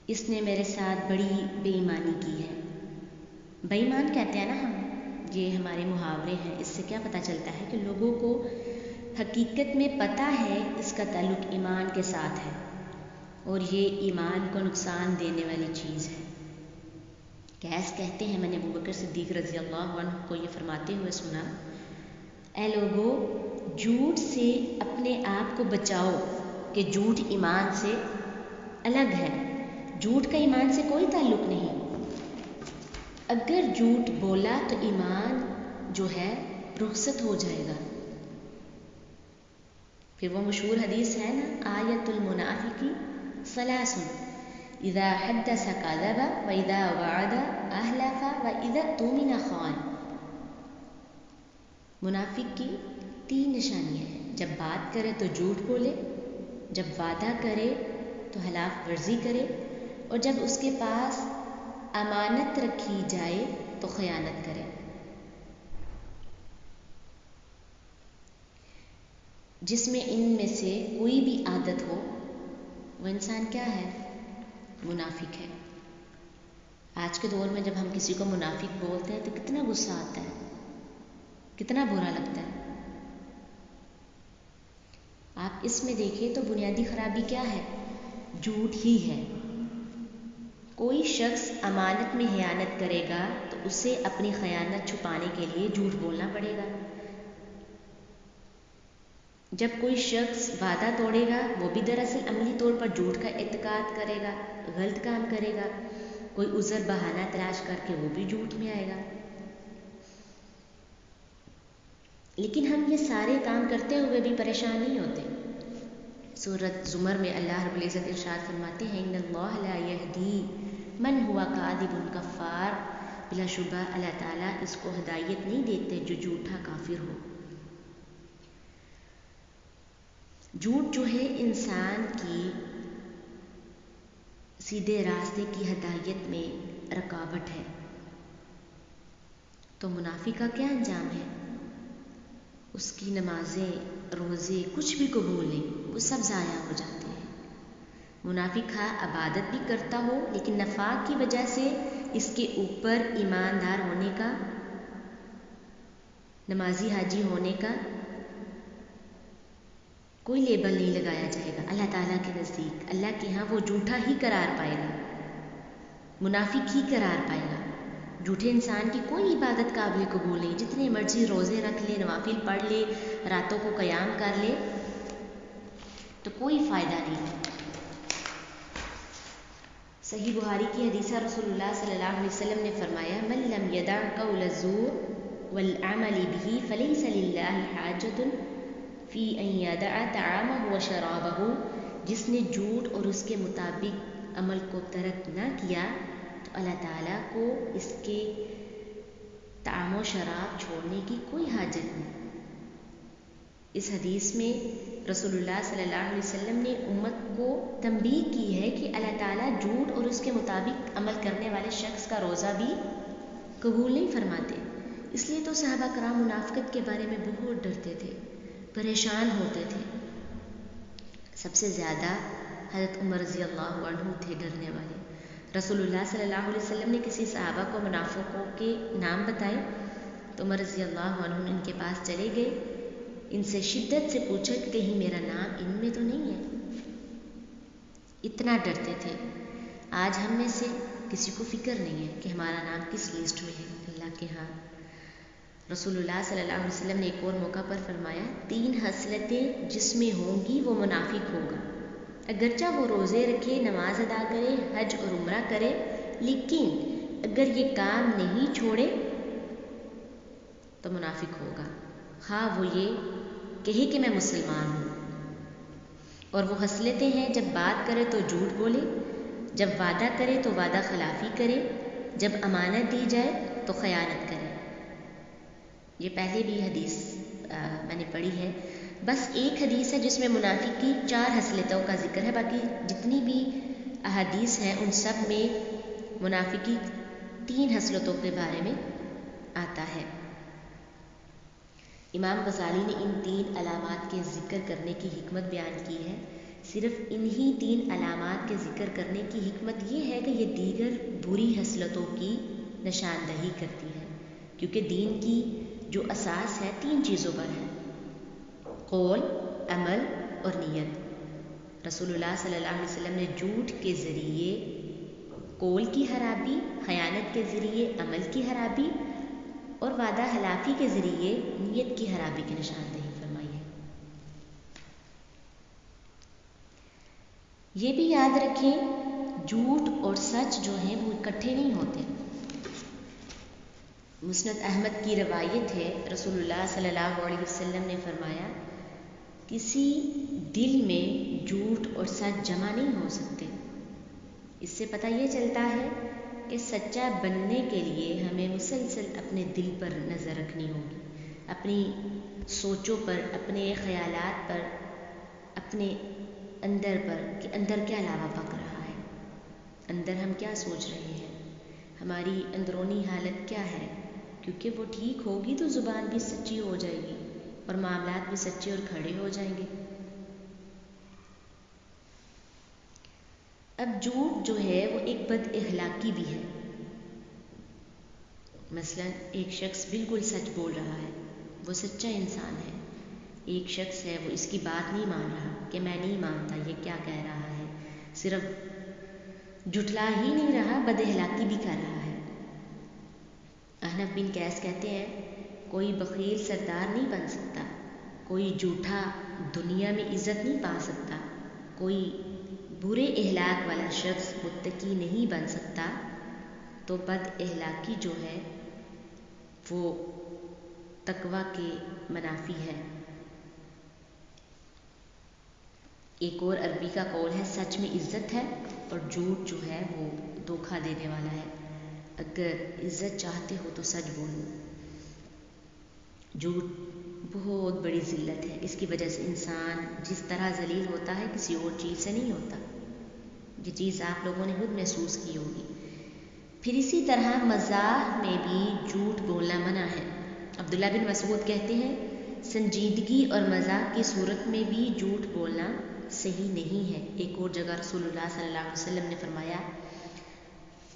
[SPEAKER 1] اس نے میرے ساتھ بڑی بے ایمانی کی ہے۔ بے ایمان کہتے ہیں نا ہم، یہ ہمارے محاورے ہیں، اس سے کیا پتہ چلتا ہے کہ لوگوں کو حقیقت میں پتہ ہے اس کا تعلق ایمان کے ساتھ ہے، اور یہ ایمان کو نقصان دینے والی چیز ہے۔ کیس کہتے ہیں، میں نے ابوبکر صدیق رضی اللہ عنہ کو یہ فرماتے ہوئے سنا، اے لوگو، جھوٹ سے اپنے آپ کو بچاؤ کہ جھوٹ ایمان سے الگ ہے، جھوٹ کا ایمان سے کوئی تعلق نہیں۔ اگر جھوٹ بولا تو ایمان جو ہے رخصت ہو جائے گا۔ پھر وہ مشہور حدیث ہے نا، آیت المنافق ثلاث اذا حدث کذب واذا وعد احلف واذا اؤتمن خان۔ منافق کی 3 نشانیاں ہیں، جب بات کرے تو جھوٹ بولے، جب وعدہ کرے تو خلاف ورزی کرے، اور جب اس کے پاس امانت رکھی جائے تو خیانت کرے۔ جس میں ان میں سے کوئی بھی عادت ہو وہ انسان کیا ہے؟ منافق ہے۔ آج کے دور میں جب ہم کسی کو منافق بولتے ہیں تو کتنا غصہ آتا ہے، کتنا برا لگتا ہے۔ آپ اس میں دیکھیں تو بنیادی خرابی کیا ہے؟ جھوٹ ہی ہے۔ کوئی شخص امانت میں خیانت کرے گا تو اسے اپنی خیانت چھپانے کے لیے جھوٹ بولنا پڑے گا۔ جب کوئی شخص وعدہ توڑے گا، وہ بھی دراصل عملی طور پر جھوٹ کا اعتقاد کرے گا، غلط کام کرے گا، کوئی عذر بہانہ تلاش کر کے وہ بھی جھوٹ میں آئے گا۔ لیکن ہم یہ سارے کام کرتے ہوئے بھی پریشان نہیں ہوتے۔ سورۃ زمر میں اللہ رب العزت ارشاد فرماتے ہیں، ان اللہ لا یہدی من ہوا کاذب کفار، بلا شبہ اللہ تعالیٰ اس کو ہدایت نہیں دیتے جو جھوٹا کافر ہو۔ جھوٹ جو ہے انسان کی سیدھے راستے کی ہدایت میں رکاوٹ ہے۔ تو منافق کا کیا انجام ہے؟ اس کی نمازیں، روزے، کچھ بھی قبول نہیں، وہ سب ضائع ہو جاتے ہیں۔ منافق عبادت بھی کرتا ہو لیکن نفاق کی وجہ سے اس کے اوپر ایماندار ہونے کا، نمازی حاجی ہونے کا کوئی لیبل نہیں لگایا جائے گا۔ اللہ تعالیٰ کے نزدیک، اللہ کے ہاں وہ جھوٹا ہی قرار پائے گا، منافق ہی قرار پائے گا۔ جھوٹے انسان کی کوئی عبادت قابل قبول نہیں، جتنے مرضی روزے رکھ لے، نوافل پڑھ لے، راتوں کو قیام کر لے، تو کوئی فائدہ نہیں۔ صحیح بخاری کی حدیث، رسول اللہ صلی اللہ علیہ وسلم نے فرمایا، من لم یدع قول الزور والعمل به فليس لله حاجة في أن يدع طعامه وشرابه، جس نے جھوٹ اور اس کے مطابق عمل کو ترک نہ کیا تو اللہ تعالیٰ کو اس کے طعام و شراب چھوڑنے کی کوئی حاجت نہیں۔ اس حدیث میں رسول اللہ صلی اللہ علیہ وسلم نے امت کو تنبیہ کی ہے کہ اللہ تعالیٰ جھوٹ اور اس کے مطابق عمل کرنے والے شخص کا روزہ بھی قبول نہیں فرماتے۔ اس لیے تو صحابہ کرام منافقت کے بارے میں بہت ڈرتے تھے، پریشان ہوتے تھے۔ سب سے زیادہ حضرت عمر رضی اللہ عنہ تھے ڈرنے والے۔ رسول اللہ صلی اللہ علیہ وسلم نے کسی صحابہ کو منافقوں کے نام بتائے تو عمر رضی اللہ عنہ ان کے پاس چلے گئے، ان سے شدت سے پوچھا کہ کہیں میرا نام ان میں تو نہیں ہے۔ اتنا ڈرتے تھے۔ آج ہم میں سے کسی کو فکر نہیں ہے کہ ہمارا نام کس لسٹ میں ہے اللہ کے ہاں۔ رسول اللہ صلی اللہ علیہ وسلم نے ایک اور موقع پر فرمایا، 3 خصلتیں جس میں ہوں گی وہ منافق ہوگا، اگرچہ وہ روزے رکھے، نماز ادا کرے، حج اور عمرہ کرے، لیکن اگر یہ کام نہیں چھوڑے تو منافق ہوگا، خواہ وہ یہ کہے کہ میں مسلمان ہوں۔ اور وہ خصلتیں ہیں، جب بات کرے تو جھوٹ بولے، جب وعدہ کرے تو وعدہ خلافی کرے، جب امانت دی جائے تو خیانت کرے۔ یہ پہلے بھی حدیث میں نے پڑھی ہے۔ بس ایک حدیث ہے جس میں منافق کی 4 خصلتوں کا ذکر ہے، باقی جتنی بھی احادیث ہیں ان سب میں منافق کی 3 خصلتوں کے بارے میں آتا ہے۔ امام غزالی نے ان 3 علامات کے ذکر کرنے کی حکمت بیان کی ہے۔ صرف انہی 3 علامات کے ذکر کرنے کی حکمت یہ ہے کہ یہ دیگر بری خصلتوں کی نشاندہی کرتی ہے، کیونکہ دین کی جو اساس ہے 3 چیزوں پر ہے: قول، عمل اور نیت۔ رسول اللہ صلی اللہ علیہ وسلم نے جھوٹ کے ذریعے قول کی خرابی، خیانت کے ذریعے عمل کی خرابی اور وعدہ خلافی کے ذریعے نیت کی خرابی کی نشاندہی فرمائی ہے۔ یہ بھی یاد رکھیں، جھوٹ اور سچ جو ہیں وہ اکٹھے نہیں ہوتے۔ مسند احمد کی روایت ہے، رسول اللہ صلی اللہ علیہ وسلم نے فرمایا، کسی دل میں جھوٹ اور سچ جمع نہیں ہو سکتے۔ اس سے پتہ یہ چلتا ہے کہ سچا بننے کے لیے ہمیں مسلسل اپنے دل پر نظر رکھنی ہوگی، اپنی سوچوں پر، اپنے خیالات پر، اپنے اندر پر کہ اندر کیا لاوا پک رہا ہے، اندر ہم کیا سوچ رہے ہیں، ہماری اندرونی حالت کیا ہے، کیونکہ وہ ٹھیک ہوگی تو زبان بھی سچی ہو جائے گی اور معاملات بھی سچے اور کھڑے ہو جائیں گے۔ اب جھوٹ جو ہے وہ ایک بد اخلاقی بھی ہے۔ مثلا ایک شخص بالکل سچ بول رہا ہے، وہ سچا انسان ہے، ایک شخص ہے وہ اس کی بات نہیں مان رہا کہ میں نہیں مانتا یہ کیا کہہ رہا ہے، صرف جھٹلا ہی نہیں رہا، بد اخلاقی بھی کر رہا ہے۔ احنف بن قیس کہتے ہیں، کوئی بخیل سردار نہیں بن سکتا، کوئی جھوٹا دنیا میں عزت نہیں پا سکتا، کوئی برے اخلاق والا شخص متقی نہیں بن سکتا، تو بد اخلاقی جو ہے وہ تقوی کے منافی ہے۔ ایک اور عربی کا قول ہے، سچ میں عزت ہے اور جھوٹ جو ہے وہ دھوکہ دینے والا ہے۔ اگر عزت چاہتے ہو تو سچ بولو۔ جھوٹ بہت بڑی ذلت ہے، اس کی وجہ سے انسان جس طرح ذلیل ہوتا ہے کسی اور چیز سے نہیں ہوتا۔ یہ چیز آپ لوگوں نے خود محسوس کی ہوگی۔ پھر اسی طرح مزاح میں بھی جھوٹ بولنا منع ہے۔ عبداللہ بن مسعود کہتے ہیں، سنجیدگی اور مزاح کی صورت میں بھی جھوٹ بولنا صحیح نہیں ہے۔ ایک اور جگہ رسول اللہ صلی اللہ علیہ وسلم نے فرمایا،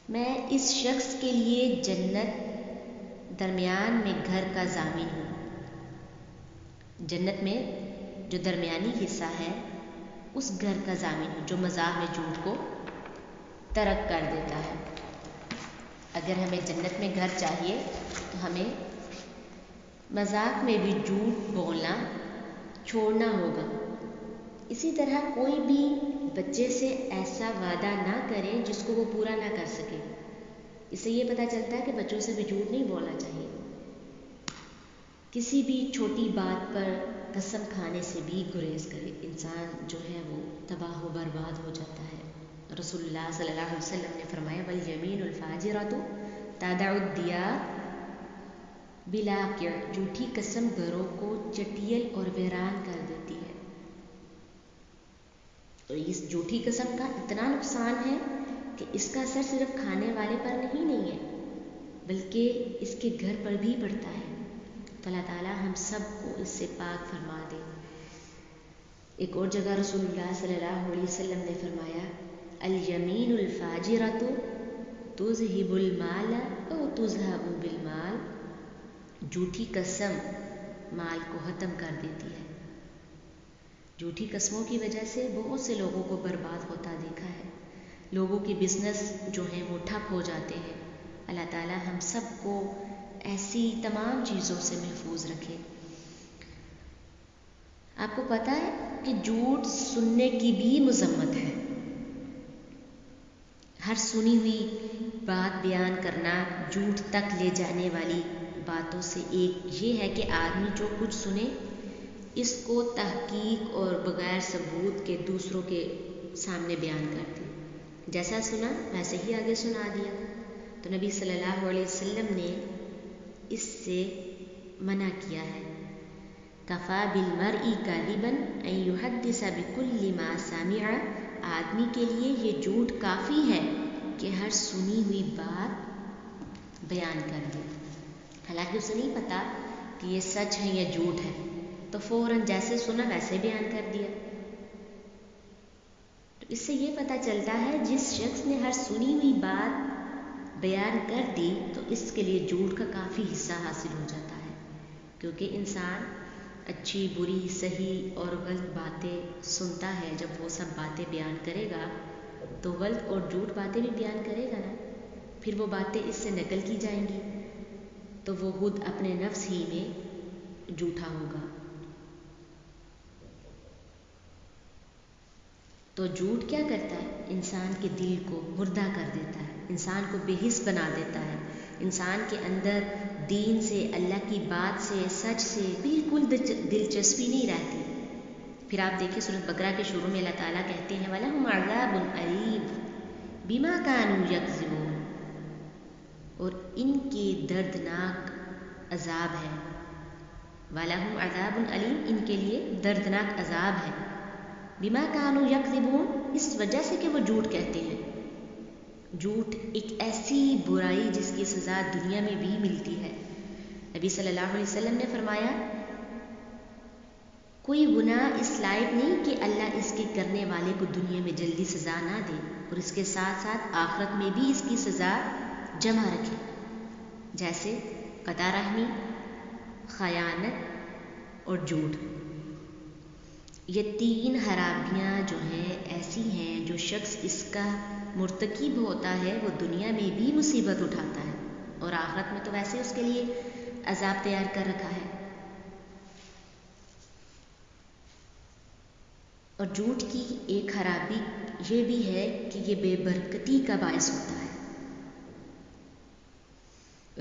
[SPEAKER 1] میں اس شخص کے لیے جنت درمیان میں گھر کا ضامن ہوں۔ جنت میں جو درمیانی حصہ ہے اس گھر کا ضامن ہوں جو مزاح میں جھوٹ کو ترک کر دیتا ہے۔ اگر ہمیں جنت میں گھر چاہیے تو ہمیں مذاق میں بھی جھوٹ بولنا چھوڑنا ہوگا۔ اسی طرح کوئی بھی بچے سے ایسا وعدہ نہ کرے جس کو وہ پورا نہ کر سکے۔ اس سے یہ پتہ چلتا ہے کہ بچوں سے بھی جھوٹ نہیں بولنا چاہیے۔ کسی بھی چھوٹی بات پر قسم کھانے سے بھی گریز کرے، انسان جو ہے وہ تباہ و برباد ہو جاتا ہے۔ رسول اللہ صلی اللہ علیہ وسلم نے فرمایا والیمین الفاجرۃ تدع الدیار بلاقع، جھوٹی قسم گھروں کو چٹیل اور ویران کر دیتی ہے۔ اور اس جھوٹی قسم کا اتنا نقصان ہے کہ اس کا اثر صرف کھانے والے پر نہیں ہے بلکہ اس کے گھر پر بھی پڑتا ہے۔ تو اللہ تعالیٰ ہم سب کو اس سے پاک فرما دے۔ ایک اور جگہ رسول اللہ صلی اللہ علیہ وسلم نے فرمایا الیمین الفاجرۃ تذہب المال او تذہب بالمال، جھوٹی قسم مال کو ختم کر دیتی ہے۔ جھوٹی قسموں کی وجہ سے بہت سے لوگوں کو برباد ہوتا دیکھا ہے، لوگوں کے بزنس جو ہیں وہ ٹھپ ہو جاتے ہیں۔ اللہ تعالیٰ ہم سب کو ایسی تمام چیزوں سے محفوظ رکھے۔ آپ کو پتہ ہے کہ جھوٹ سننے کی بھی مذمت ہے۔ ہر سنی ہوئی بات بیان کرنا جھوٹ تک لے جانے والی باتوں سے ایک یہ ہے کہ آدمی جو کچھ سنے اس کو تحقیق اور بغیر ثبوت کے دوسروں کے سامنے بیان کر دے، جیسا سنا ویسے ہی آگے سنا دیا۔ تو نبی صلی اللہ علیہ وسلم نے اس سے منع کیا ہے۔ کفا بالمرء کاذبا ان یحدث بکل ما سمع، آدمی کے لیے یہ جھوٹ کافی ہے کہ ہر سنی ہوئی بات بیان کر دے، حالانکہ اسے نہیں پتا کہ یہ سچ ہے یا جھوٹ ہے، تو فوراً جیسے سنا ویسے بیان کر دیا۔ تو اس سے یہ پتہ چلتا ہے جس شخص نے ہر سنی ہوئی بات بیان کر دی تو اس کے لیے جھوٹ کا کافی حصہ حاصل ہو جاتا ہے، کیونکہ انسان اچھی بری صحیح اور غلط باتیں سنتا ہے۔ جب وہ سب باتیں بیان کرے گا تو غلط اور جھوٹ باتیں بھی بیان کرے گا نا، پھر وہ باتیں اس سے نقل کی جائیں گی تو وہ خود اپنے نفس ہی میں جھوٹا ہوگا۔ تو جھوٹ کیا کرتا ہے؟ انسان کے دل کو مردہ کر دیتا ہے، انسان کو بے حس بنا دیتا ہے، انسان کے اندر دین سے، اللہ کی بات سے، سچ سے بالکل دلچسپی نہیں رہتی۔ پھر آپ دیکھیں سورۃ بقرہ کے شروع میں اللہ تعالیٰ کہتے ہیں وَلَهُمْ عَذَابٌ أَلِيمٌ بِمَا كَانُوا يَكْذِبُونَ، اور ان کے دردناک عذاب ہے۔ وَلَهُمْ عَذَابٌ أَلِيمٌ، ان کے لیے دردناک عذاب ہے۔ بِمَا كَانُوا يَكْذِبُونَ، اس وجہ سے کہ وہ جھوٹ کہتے ہیں۔ جھوٹ ایک ایسی برائی جس کی سزا دنیا میں بھی ملتی ہے۔ نبی صلی اللہ علیہ وسلم نے فرمایا کوئی گناہ اس لائق نہیں کہ اللہ اس کے کرنے والے کو دنیا میں جلدی سزا نہ دے اور اس کے ساتھ ساتھ آخرت میں بھی اس کی سزا جمع رکھے، جیسے قطع رحمی، خیانت اور جھوٹ۔ یہ تین خرابیاں جو ہیں ایسی ہیں جو شخص اس کا مرتکب ہوتا ہے وہ دنیا میں بھی مصیبت اٹھاتا ہے اور آخرت میں تو ویسے اس کے لیے عذاب تیار کر رکھا ہے۔ اور جھوٹ کی ایک خرابی یہ بھی ہے کہ یہ بے برکتی کا باعث ہوتا ہے۔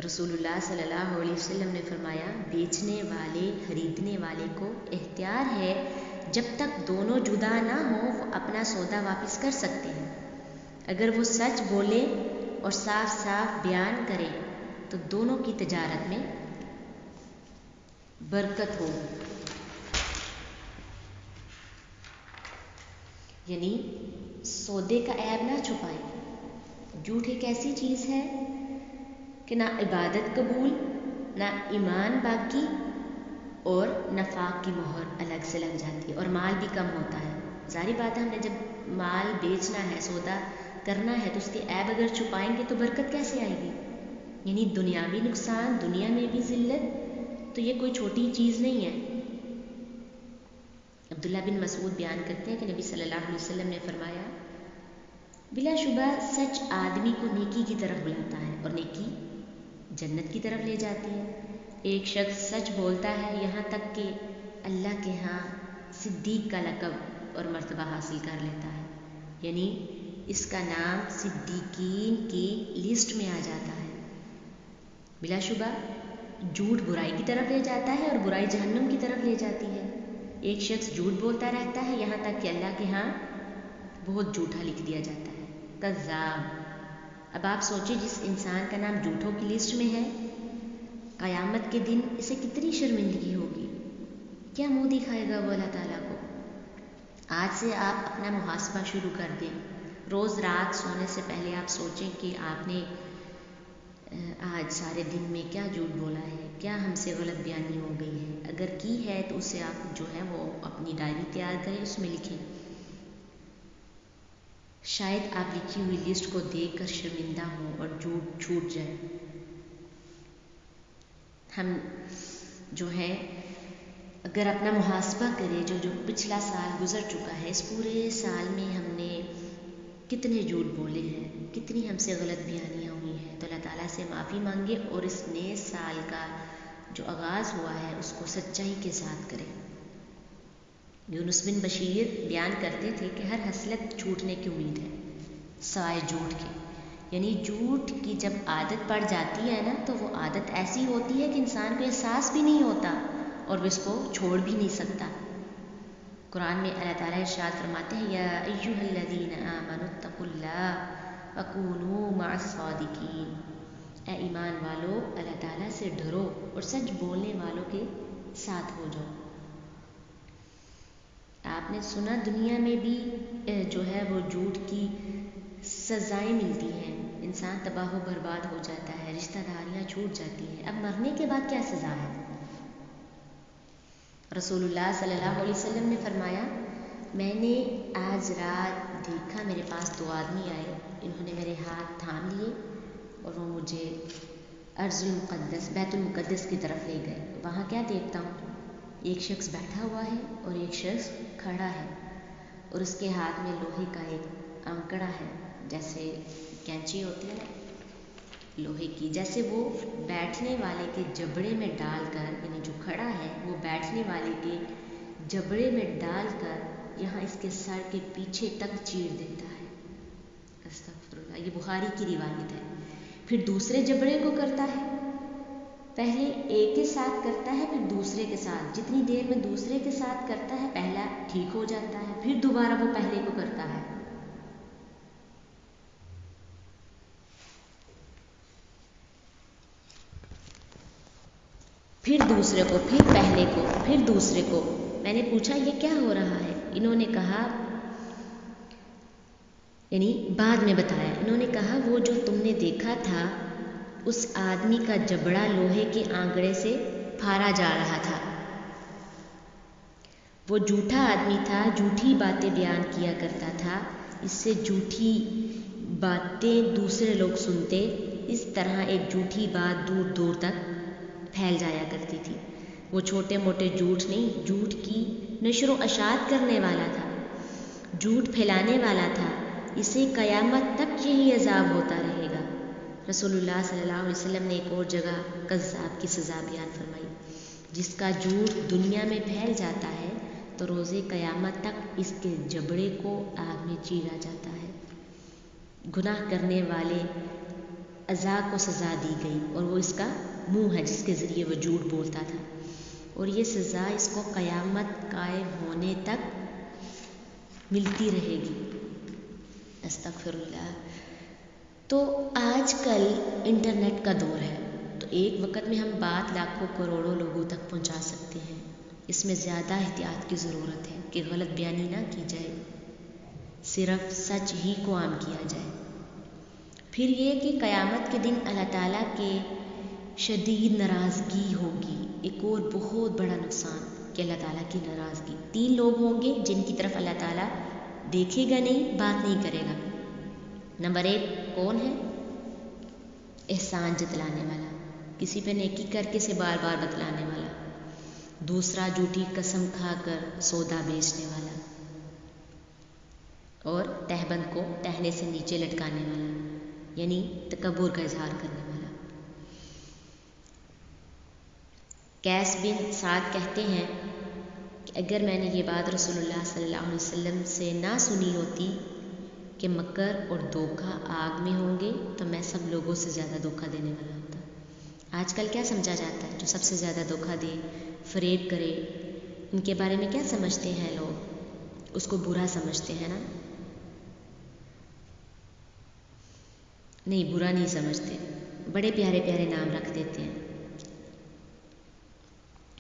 [SPEAKER 1] رسول اللہ صلی اللہ علیہ وسلم نے فرمایا بیچنے والے خریدنے والے کو اختیار ہے جب تک دونوں جدا نہ ہوں وہ اپنا سودا واپس کر سکتے ہیں۔ اگر وہ سچ بولے اور صاف صاف بیان کرے تو دونوں کی تجارت میں برکت ہوگی۔ یعنی سودے کا عیب نہ چھپائے۔ جھوٹ ایک ایسی چیز ہے کہ نہ عبادت قبول، نہ ایمان باقی، اور نفاق کی مہر الگ سے لگ جاتی ہے، اور مال بھی کم ہوتا ہے۔ ظاہری بات ہے ہم نے جب مال بیچنا ہے، سودا کرنا ہے تو اس کے عیب اگر چھپائیں گے تو برکت کیسے آئے گی؟ یعنی دنیاوی نقصان، دنیا میں بھی ذلت، تو یہ کوئی چھوٹی چیز نہیں ہے۔ عبداللہ بن مسعود بیان کرتے ہیں کہ نبی صلی اللہ علیہ وسلم نے فرمایا بلا شبہ سچ آدمی کو نیکی کی طرف بلاتا ہے اور نیکی جنت کی طرف لے جاتی ہے۔ ایک شخص سچ بولتا ہے یہاں تک کہ اللہ کے ہاں صدیق کا لقب اور مرتبہ حاصل کر لیتا ہے، یعنی اس کا نام صدیقین کی لسٹ میں آ جاتا ہے۔ بلا شبہ جھوٹ برائی کی طرف لے جاتا ہے اور برائی جہنم کی طرف لے جاتی ہے۔ ایک شخص جھوٹ بولتا رہتا ہے یہاں تک کہ اللہ کے ہاں بہت جھوٹا لکھ دیا جاتا ہے، کذاب۔ اب آپ سوچیں جس انسان کا نام جھوٹوں کی لسٹ میں ہے، قیامت کے دن اسے کتنی شرمندگی ہوگی، کیا منہ دکھائے گا وہ اللہ تعالیٰ کو۔ آج سے آپ اپنا محاسبہ شروع کر دیں۔ روز رات سونے سے پہلے آپ سوچیں کہ آپ نے آج سارے دن میں کیا جھوٹ بولا ہے، کیا ہم سے غلط بیانی ہو گئی ہے، اگر کی ہے تو اسے آپ جو ہے وہ اپنی ڈائری تیار کریں، اس میں لکھیں۔ شاید آپ لکھی ہوئی لسٹ کو دیکھ کر شرمندہ ہوں اور جھوٹ چھوٹ جائے۔ ہم جو ہے اگر اپنا محاسبہ کریں، جو پچھلا سال گزر چکا ہے، اس پورے سال میں ہم نے کتنے جھوٹ بولے ہیں، کتنی ہم سے غلط بیانیاں ہوئی ہیں، تو اللہ تعالیٰ سے معافی مانگے اور اس نئے سال کا جو آغاز ہوا ہے اس کو سچائی کے ساتھ کریں۔ یونس بن بشیر بیان کرتے تھے کہ ہر خصلت چھوٹنے کی امید ہے سوائے جھوٹ کے، یعنی جھوٹ کی جب عادت پڑ جاتی ہے نا تو وہ عادت ایسی ہوتی ہے کہ انسان کو احساس بھی نہیں ہوتا اور وہ اس کو چھوڑ بھی نہیں سکتا۔ قرآن میں اللہ تعالیٰ ارشاد فرماتے ہیں یا ایھا الذین آمنوا اتقوا اللہ وکونوا مع الصادقین، اے ایمان والو اللہ تعالیٰ سے ڈرو اور سچ بولنے والوں کے ساتھ ہو جاؤ۔ آپ نے سنا دنیا میں بھی جو ہے وہ جھوٹ کی سزائیں ملتی ہیں، انسان تباہ و برباد ہو جاتا ہے، رشتہ داریاں چھوٹ جاتی ہیں۔ اب مرنے کے بعد کیا سزا ہے؟ رسول اللہ صلی اللہ علیہ وسلم نے فرمایا، میں نے آج رات دیکھا میرے پاس دو آدمی آئے، انہوں نے میرے ہاتھ تھام لیے اور وہ مجھے ارض المقدس بیت المقدس کی طرف لے گئے۔ وہاں کیا دیکھتا ہوں، ایک شخص بیٹھا ہوا ہے اور ایک شخص کھڑا ہے اور اس کے ہاتھ میں لوہے کا ایک انکڑا ہے، جیسے کینچی ہوتی ہے نا لوہے کی، جیسے وہ بیٹھنے والے کے جبڑے میں ڈال کر، یعنی جو کھڑا ہے وہ بیٹھنے والے کے جبڑے میں ڈال کر یہاں اس کے سر کے پیچھے تک چیر دیتا ہے۔ استغفر اللہ، یہ بخاری کی روایت ہے۔ پھر دوسرے جبڑے کو کرتا ہے، پہلے ایک کے ساتھ کرتا ہے پھر دوسرے کے ساتھ، جتنی دیر میں دوسرے کے ساتھ کرتا ہے پہلا ٹھیک ہو جاتا ہے، پھر دوبارہ وہ پہلے کو کرتا ہے۔ پھر دوسرے کو، پھر پہلے کو، پھر دوسرے کو۔ میں نے پوچھا یہ کیا ہو رہا ہے؟ انہوں نے کہا، یعنی بعد میں بتایا، انہوں نے کہا وہ جو تم نے دیکھا تھا اس آدمی کا جبڑا لوہے کے آنکڑے سے پھاڑا جا رہا تھا۔ وہ جھوٹا آدمی تھا، جھوٹی باتیں بیان کیا کرتا تھا، اس سے جھوٹی باتیں دوسرے لوگ سنتے، اس طرح ایک جھوٹی بات دور دور تک پھیل جایا کرتی تھی۔ وہ چھوٹے موٹے جھوٹ نہیں، جھوٹ کی نشر و اشاعت کرنے والا تھا، جھوٹ پھیلانے والا تھا، اسے قیامت تک یہی عذاب ہوتا رہے گا۔ رسول اللہ صلی اللہ علیہ وسلم نے ایک اور جگہ کذاب کی سزا بیان فرمائی، جس کا جھوٹ دنیا میں پھیل جاتا ہے تو روز قیامت تک اس کے جبڑے کو آگ میں چیرا جاتا ہے۔ گناہ کرنے والے اعضاء کو سزا دی گئی اور وہ اس کا منہ ہے جس کے ذریعے وہ جھوٹ بولتا تھا، اور یہ سزا اس کو قیامت قائم ہونے تک ملتی رہے گی۔ استغفر اللہ۔ تو آج کل انٹرنیٹ کا دور ہے، تو ایک وقت میں ہم بات لاکھوں کروڑوں لوگوں تک پہنچا سکتے ہیں۔ اس میں زیادہ احتیاط کی ضرورت ہے کہ غلط بیانی نہ کی جائے، صرف سچ ہی کو عام کیا جائے۔ پھر یہ کہ قیامت کے دن اللہ تعالیٰ کے شدید ناراضگی ہوگی۔ ایک اور بہت بڑا نقصان کہ اللہ تعالیٰ کی ناراضگی، 3 لوگ ہوں گے جن کی طرف اللہ تعالیٰ دیکھے گا نہیں، بات نہیں کرے گا۔ نمبر 1 کون ہے؟ احسان جتلانے والا، کسی پہ نیکی کر کے سے بار بار بتلانے والا۔ دوسرا جھوٹی قسم کھا کر سودا بیچنے والا، اور تہبند کو ٹہنے سے نیچے لٹکانے والا، یعنی تکبر کا اظہار کرنے والا۔ قیس بن سعد کہتے ہیں کہ اگر میں نے یہ بات رسول اللہ صلی اللہ علیہ وسلم سے نہ سنی ہوتی کہ مکر اور دھوکہ آگ میں ہوں گے تو میں سب لوگوں سے زیادہ دھوکہ دینے والا ہوتا۔ آج کل کیا سمجھا جاتا ہے؟ جو سب سے زیادہ دھوکہ دے، فریب کرے، ان کے بارے میں کیا سمجھتے ہیں لوگ؟ اس کو برا سمجھتے ہیں نا؟ نہیں، برا نہیں سمجھتے، بڑے پیارے پیارے نام رکھ دیتے ہیں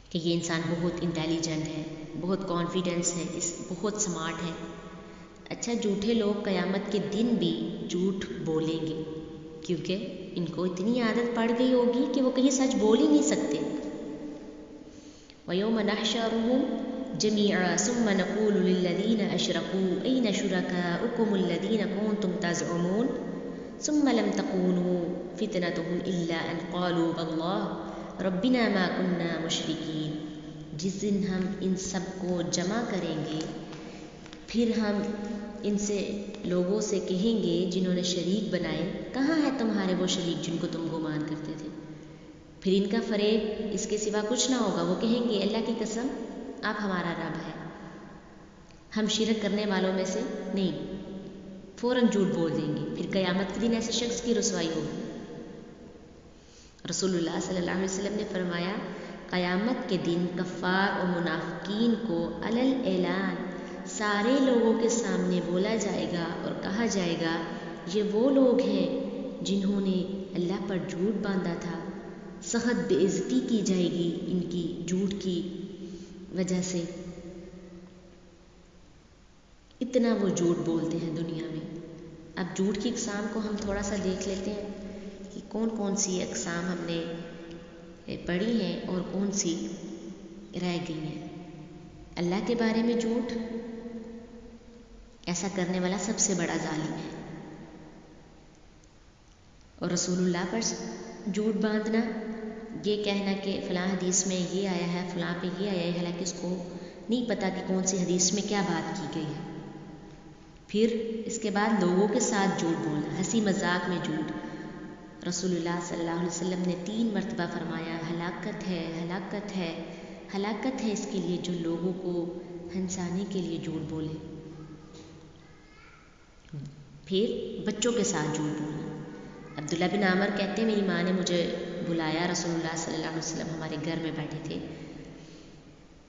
[SPEAKER 1] کہ یہ انسان بہت انٹیلیجنٹ ہے، بہت کانفیڈنس ہے، بہت سمارٹ ہے۔ اچھا، جھوٹے لوگ قیامت کے دن بھی جھوٹ بولیں گے، کیونکہ ان کو اتنی عادت پڑ گئی ہوگی کہ وہ کہیں سچ بول ہی نہیں سکتے۔ وَيَوْمَ نَحْشُرُهُمْ جَمِيعًا ثُمَّ نَقُولُ لِلَّذِينَ أَشْرَكُوا أَيْنَ شُرَكَاؤُكُمُ الَّذِينَ كُنتُمْ تَزْعُمُونَ ثُمَّ لَمْ تَكُونُوا فِتْنَتُهُمْ إِلَّا أَنْ قَالُوا وَاللَّهِ رَبِّنَا مَا كُنَّا مُشْرِكِينَ۔ جس دن ہم ان سب کو جمع کریں گے، پھر ہم ان سے لوگوں سے کہیں گے جنہوں نے شریک بنائے، کہاں ہے تمہارے وہ شریک جن کو تم گمان کرتے تھے؟ پھر ان کا فریب اس کے سوا کچھ نہ ہوگا، وہ کہیں گے اللہ کی قسم آپ ہمارا رب ہے، ہم شرک کرنے والوں میں سے نہیں، فوراً جھوٹ بول دیں گے۔ پھر قیامت کے دن ایسے شخص کی رسوائی ہوگی۔ رسول اللہ صلی اللہ علیہ وسلم نے فرمایا، قیامت کے دن کفار اور منافقین کو علی الاعلان سارے لوگوں کے سامنے بولا جائے گا اور کہا جائے گا، یہ وہ لوگ ہیں جنہوں نے اللہ پر جھوٹ باندھا تھا، سخت بے عزتی کی جائے گی ان کی جھوٹ کی وجہ سے، اتنا وہ جھوٹ بولتے ہیں دنیا میں۔ اب جھوٹ کی اقسام کو ہم تھوڑا سا دیکھ لیتے ہیں کہ کون کون سی اقسام ہم نے پڑھی ہیں اور کون سی رہ گئی ہیں۔ اللہ کے بارے میں جھوٹ، ایسا کرنے والا سب سے بڑا ظالم ہے۔ اور رسول اللہ پر جھوٹ باندھنا، یہ کہنا کہ فلاں حدیث میں یہ آیا ہے، فلاں پہ یہ آیا ہے، حالانکہ اس کو نہیں پتہ کہ کون سی حدیث میں کیا بات کی گئی ہے۔ پھر اس کے بعد لوگوں کے ساتھ جھوٹ بولنا، ہنسی مذاق میں جھوٹ۔ رسول اللہ صلی اللہ علیہ وسلم نے 3 مرتبہ فرمایا، ہلاکت ہے، ہلاکت ہے، ہلاکت ہے اس کے لیے جو لوگوں کو ہنسانے کے لیے جھوٹ بولے۔ پھر بچوں کے ساتھ جھوٹ بولنا۔ عبداللہ بن عامر کہتے ہیں، میری ماں نے مجھے بلایا، رسول اللہ صلی اللہ علیہ وسلم ہمارے گھر میں بیٹھے تھے،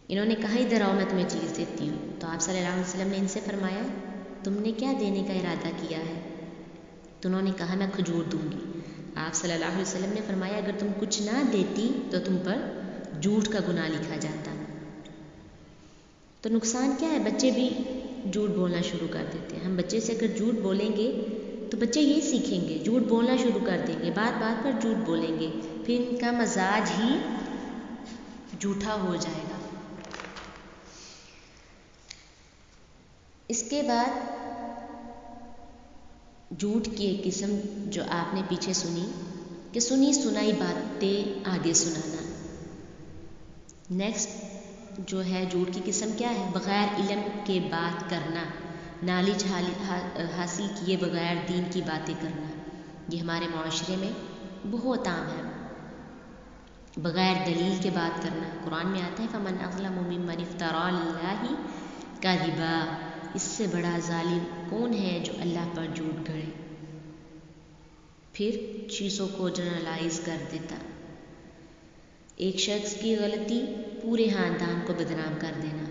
[SPEAKER 1] انہوں نے کہا ادھر آؤ میں تمہیں چیز دیتی ہوں، تو آپ صلی اللہ علیہ وسلم نے ان سے فرمایا تم نے کیا دینے کا ارادہ کیا ہے؟ تو انہوں نے کہا میں کھجور دوں گی۔ آپ صلی اللہ علیہ وسلم نے فرمایا اگر تم کچھ نہ دیتی تو تم پر جھوٹ کا گناہ لکھا جاتا۔ تو نقصان کیا ہے؟ بچے بھی جھوٹ بولنا شروع کر دیتے ہیں۔ ہم بچے سے اگر جھوٹ بولیں گے تو بچے یہ سیکھیں گے، جھوٹ بولنا شروع کر دیں گے، بات بات پر جھوٹ بولیں گے، پھر ان کا مزاج ہی جھوٹا ہو جائے گا۔ اس کے بعد جھوٹ کی ایک قسم جو آپ نے پیچھے سنی کہ سنی سنائی باتیں آگے سنانا۔ نیکسٹ جو ہے جھوٹ کی قسم کیا ہے؟ بغیر علم کے بات کرنا، نالج حاصل کیے بغیر دین کی باتیں کرنا، یہ ہمارے معاشرے میں بہت عام ہے۔ بغیر دلیل کے بات کرنا، قرآن میں آتا ہے فمن اظلم ممن افترى علی اللہ کذبا، اس سے بڑا ظالم کون ہے جو اللہ پر جھوٹ گڑے۔ پھر چیزوں کو جنرلائز کر دیتا، ایک شخص کی غلطی پورے خاندان کو بدنام کر دینا،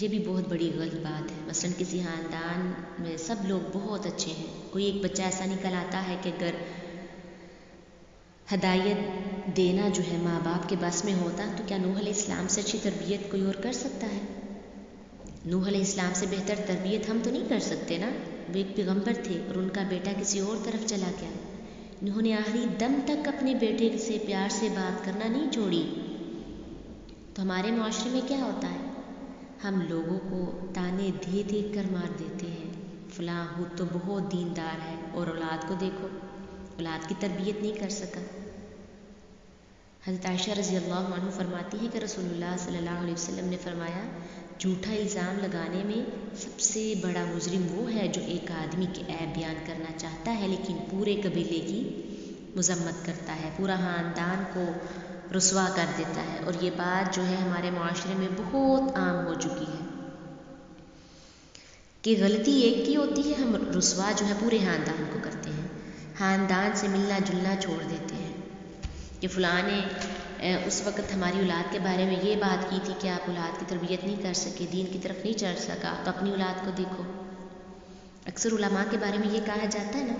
[SPEAKER 1] یہ بھی بہت بڑی غلط بات ہے۔ مثلا کسی خاندان میں سب لوگ بہت اچھے ہیں، کوئی ایک بچہ ایسا نکل آتا ہے کہ اگر ہدایت دینا جو ہے ماں باپ کے بس میں ہوتا تو کیا نوح علیہ السلام سے اچھی تربیت کوئی اور کر سکتا ہے؟ نوح علیہ السلام سے بہتر تربیت ہم تو نہیں کر سکتے نا، وہ ایک پیغمبر تھے اور ان کا بیٹا کسی اور طرف چلا گیا، انہوں نے آخری دم تک اپنے بیٹے سے پیار سے بات کرنا نہیں چھوڑی۔ تو ہمارے معاشرے میں کیا ہوتا ہے؟ ہم لوگوں کو تانے دے دے کر مار دیتے ہیں، فلاں ہو تو بہت دیندار ہے اور اولاد کو دیکھو، اولاد کی تربیت نہیں کر سکا۔ حضرت عائشہ رضی اللہ عنہ فرماتی ہیں کہ رسول اللہ صلی اللہ علیہ وسلم نے فرمایا جھوٹا الزام لگانے میں سب سے بڑا مجرم وہ ہے جو ایک آدمی کے عیب بیان کرنا چاہتا ہے لیکن پورے قبیلے کی مذمت کرتا ہے، پورا خاندان کو رسوا کر دیتا ہے۔ اور یہ بات جو ہے ہمارے معاشرے میں بہت عام ہو چکی ہے کہ غلطی ایک کی ہوتی ہے، ہم رسوا جو ہے پورے خاندان کو کرتے ہیں، خاندان سے ملنا جلنا چھوڑ دیتے ہیں۔ کہ فلاں نے اس وقت ہماری اولاد کے بارے میں یہ بات کی تھی کہ آپ اولاد کی تربیت نہیں کر سکے، دین کی طرف نہیں چڑھ سکا، تو اپنی اولاد کو دیکھو۔ اکثر علماء کے بارے میں یہ کہا جاتا ہے نا۔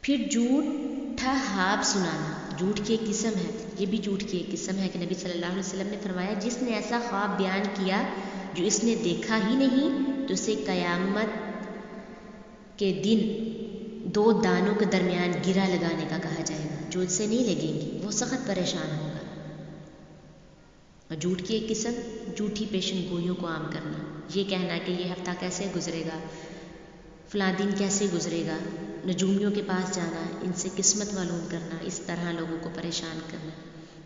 [SPEAKER 1] پھر جھوٹا خواب سنانا، جھوٹ کی ایک قسم ہے، یہ بھی جھوٹ کی ایک قسم ہے کہ نبی صلی اللہ علیہ وسلم نے فرمایا جس نے ایسا خواب بیان کیا جو اس نے دیکھا ہی نہیں تو اسے قیامت کے دن 2 دانوں کے درمیان گرا لگانے کا کہا جائے گا، جو اس سے نہیں لگیں گی، وہ سخت پریشان ہوگا۔ اور جھوٹ کی ایک قسم جھوٹی پیشن گوئیوں کو عام کرنا، یہ کہنا کہ یہ ہفتہ کیسے گزرے گا، فلاں دن کیسے گزرے گا، نجومیوں کے پاس جانا، ان سے قسمت معلوم کرنا، اس طرح لوگوں کو پریشان کرنا،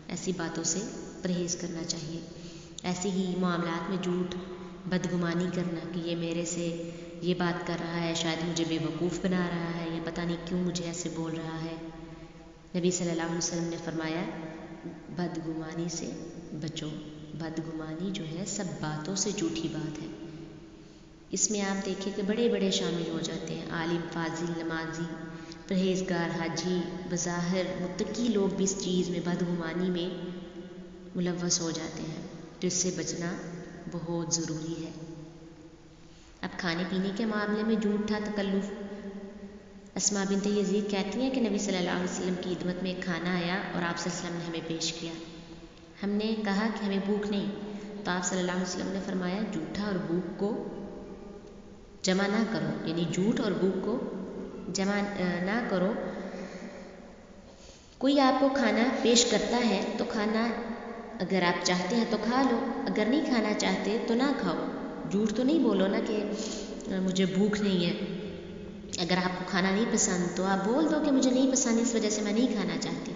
[SPEAKER 1] ایسی باتوں سے پرہیز کرنا چاہیے۔ ایسے ہی معاملات میں جھوٹ، بدگمانی کرنا کہ یہ میرے سے یہ بات کر رہا ہے، شاید مجھے بے وقوف بنا رہا ہے، یا پتہ نہیں کیوں مجھے ایسے بول رہا ہے۔ نبی صلی اللہ علیہ وسلم نے فرمایا بدگمانی سے بچو، بدگمانی جو ہے سب باتوں سے جھوٹی بات ہے۔ اس میں آپ دیکھیں کہ بڑے بڑے شامل ہو جاتے ہیں، عالم، فاضل، نمازی، پرہیزگار، حاجی، بظاہر متقی لوگ بھی اس چیز میں بدگمانی میں ملوث ہو جاتے ہیں، تو اس سے بچنا بہت ضروری ہے۔ اب کھانے پینے کے معاملے میں جھوٹا تکلف، اسماء بنت یزید کہتی ہیں کہ نبی صلی اللہ علیہ وسلم کی خدمت میں ایک کھانا آیا اور آپ صلی اللہ علیہ وسلم نے ہمیں پیش کیا، ہم نے کہا کہ ہمیں بھوک نہیں، تو آپ صلی اللہ علیہ وسلم نے فرمایا جھوٹا اور بھوک کو جمع نہ کرو، یعنی جھوٹ اور بھوک کو جمع نہ کرو۔ کوئی آپ کو کھانا پیش کرتا ہے تو کھانا اگر آپ چاہتے ہیں تو کھا لو، اگر نہیں کھانا چاہتے تو نہ کھاؤ۔ جھوٹ تو نہیں بولو نا کہ مجھے بھوک نہیں ہے، اگر آپ کو کھانا نہیں پسند تو آپ بول دو کہ مجھے نہیں پسند، اس وجہ سے میں نہیں کھانا چاہتی۔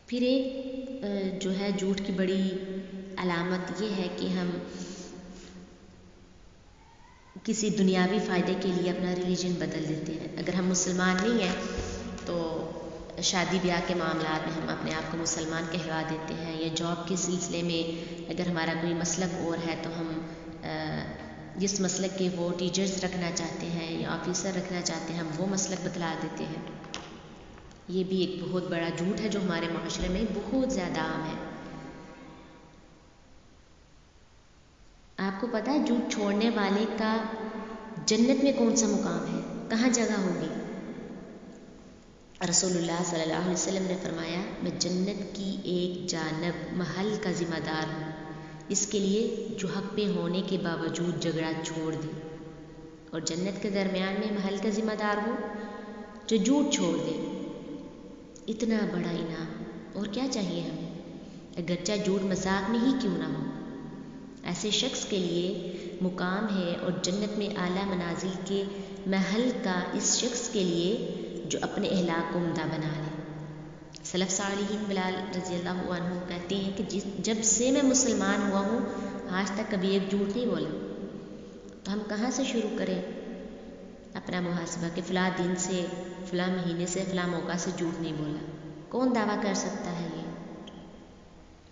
[SPEAKER 1] پھر ایک جو ہے جھوٹ کی بڑی علامت یہ ہے کہ ہم کسی دنیاوی فائدے کے لیے اپنا ریلیجن بدل دیتے ہیں۔ اگر ہم مسلمان نہیں ہیں تو شادی بیاہ کے معاملات میں ہم اپنے آپ کو مسلمان کہلوا دیتے ہیں، یا جاب کے سلسلے میں اگر ہمارا کوئی مسلک اور ہے تو ہم جس مسلک کے وہ ٹیچرز رکھنا چاہتے ہیں یا آفیسر رکھنا چاہتے ہیں ہم وہ مسلک بتلا دیتے ہیں۔ یہ بھی ایک بہت بڑا جھوٹ ہے جو ہمارے معاشرے میں بہت زیادہ عام ہے۔ آپ کو پتہ ہے جھوٹ چھوڑنے والے کا جنت میں کون سا مقام ہے، کہاں جگہ ہوگی؟ رسول اللہ صلی اللہ علیہ وسلم نے فرمایا میں جنت کی ایک جانب محل کا ذمہ دار ہوں، اس کے لیے جو حق پہ ہونے کے باوجود جھگڑا چھوڑ دے، اور جنت کے درمیان میں محل کا ذمہ دار ہو جو جھوٹ چھوڑ دے۔ اتنا بڑا انعام اور کیا چاہیے ہمیں، اگرچہ جھوٹ مذاق میں ہی کیوں نہ ہو۔ ایسے شخص کے لیے مقام ہے اور جنت میں اعلیٰ منازل کے محل کا اس شخص کے لیے جو اپنے اخلاق کو عمدہ بنا لے۔ سلف صالحین بلال رضی اللہ عنہ کہتے ہیں کہ جب سے میں مسلمان ہوا ہوں آج تک کبھی ایک جھوٹ نہیں بولا۔ تو ہم کہاں سے شروع کریں اپنا محاسبہ کہ فلاں دن سے، فلاں مہینے سے، فلاں موقع سے جھوٹ نہیں بولا؟ کون دعویٰ کر سکتا ہے یہ؟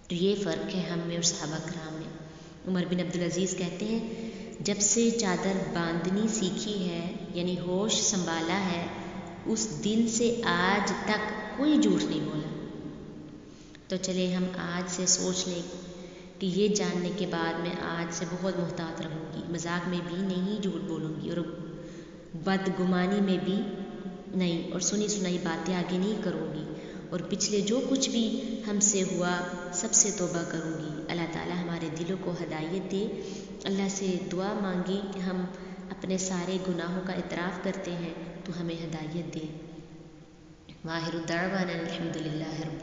[SPEAKER 1] تو یہ فرق ہے ہم میں اور صحابہ کرام میں۔ عمر بن عبدالعزیز کہتے ہیں جب سے چادر باندھنی سیکھی ہے، یعنی ہوش سنبھالا ہے، اس دن سے آج تک کوئی جھوٹ نہیں بولا۔ تو چلے ہم آج سے سوچ لیں کہ یہ جاننے کے بعد میں آج سے بہت محتاط رہوں گی، مذاق میں بھی نہیں جھوٹ بولوں گی، اور بدگمانی میں بھی نہیں، اور سنی سنائی باتیں آگے نہیں کروں گی، اور پچھلے جو کچھ بھی ہم سے ہوا سب سے توبہ کروں گی۔ اللہ تعالی ہمارے دلوں کو ہدایت دے۔ اللہ سے دعا مانگی کہ ہم اپنے سارے گناہوں کا اعتراف کرتے ہیں تو ہمیں ہدایت دے۔ واخر دعوانا الحمد للہ رب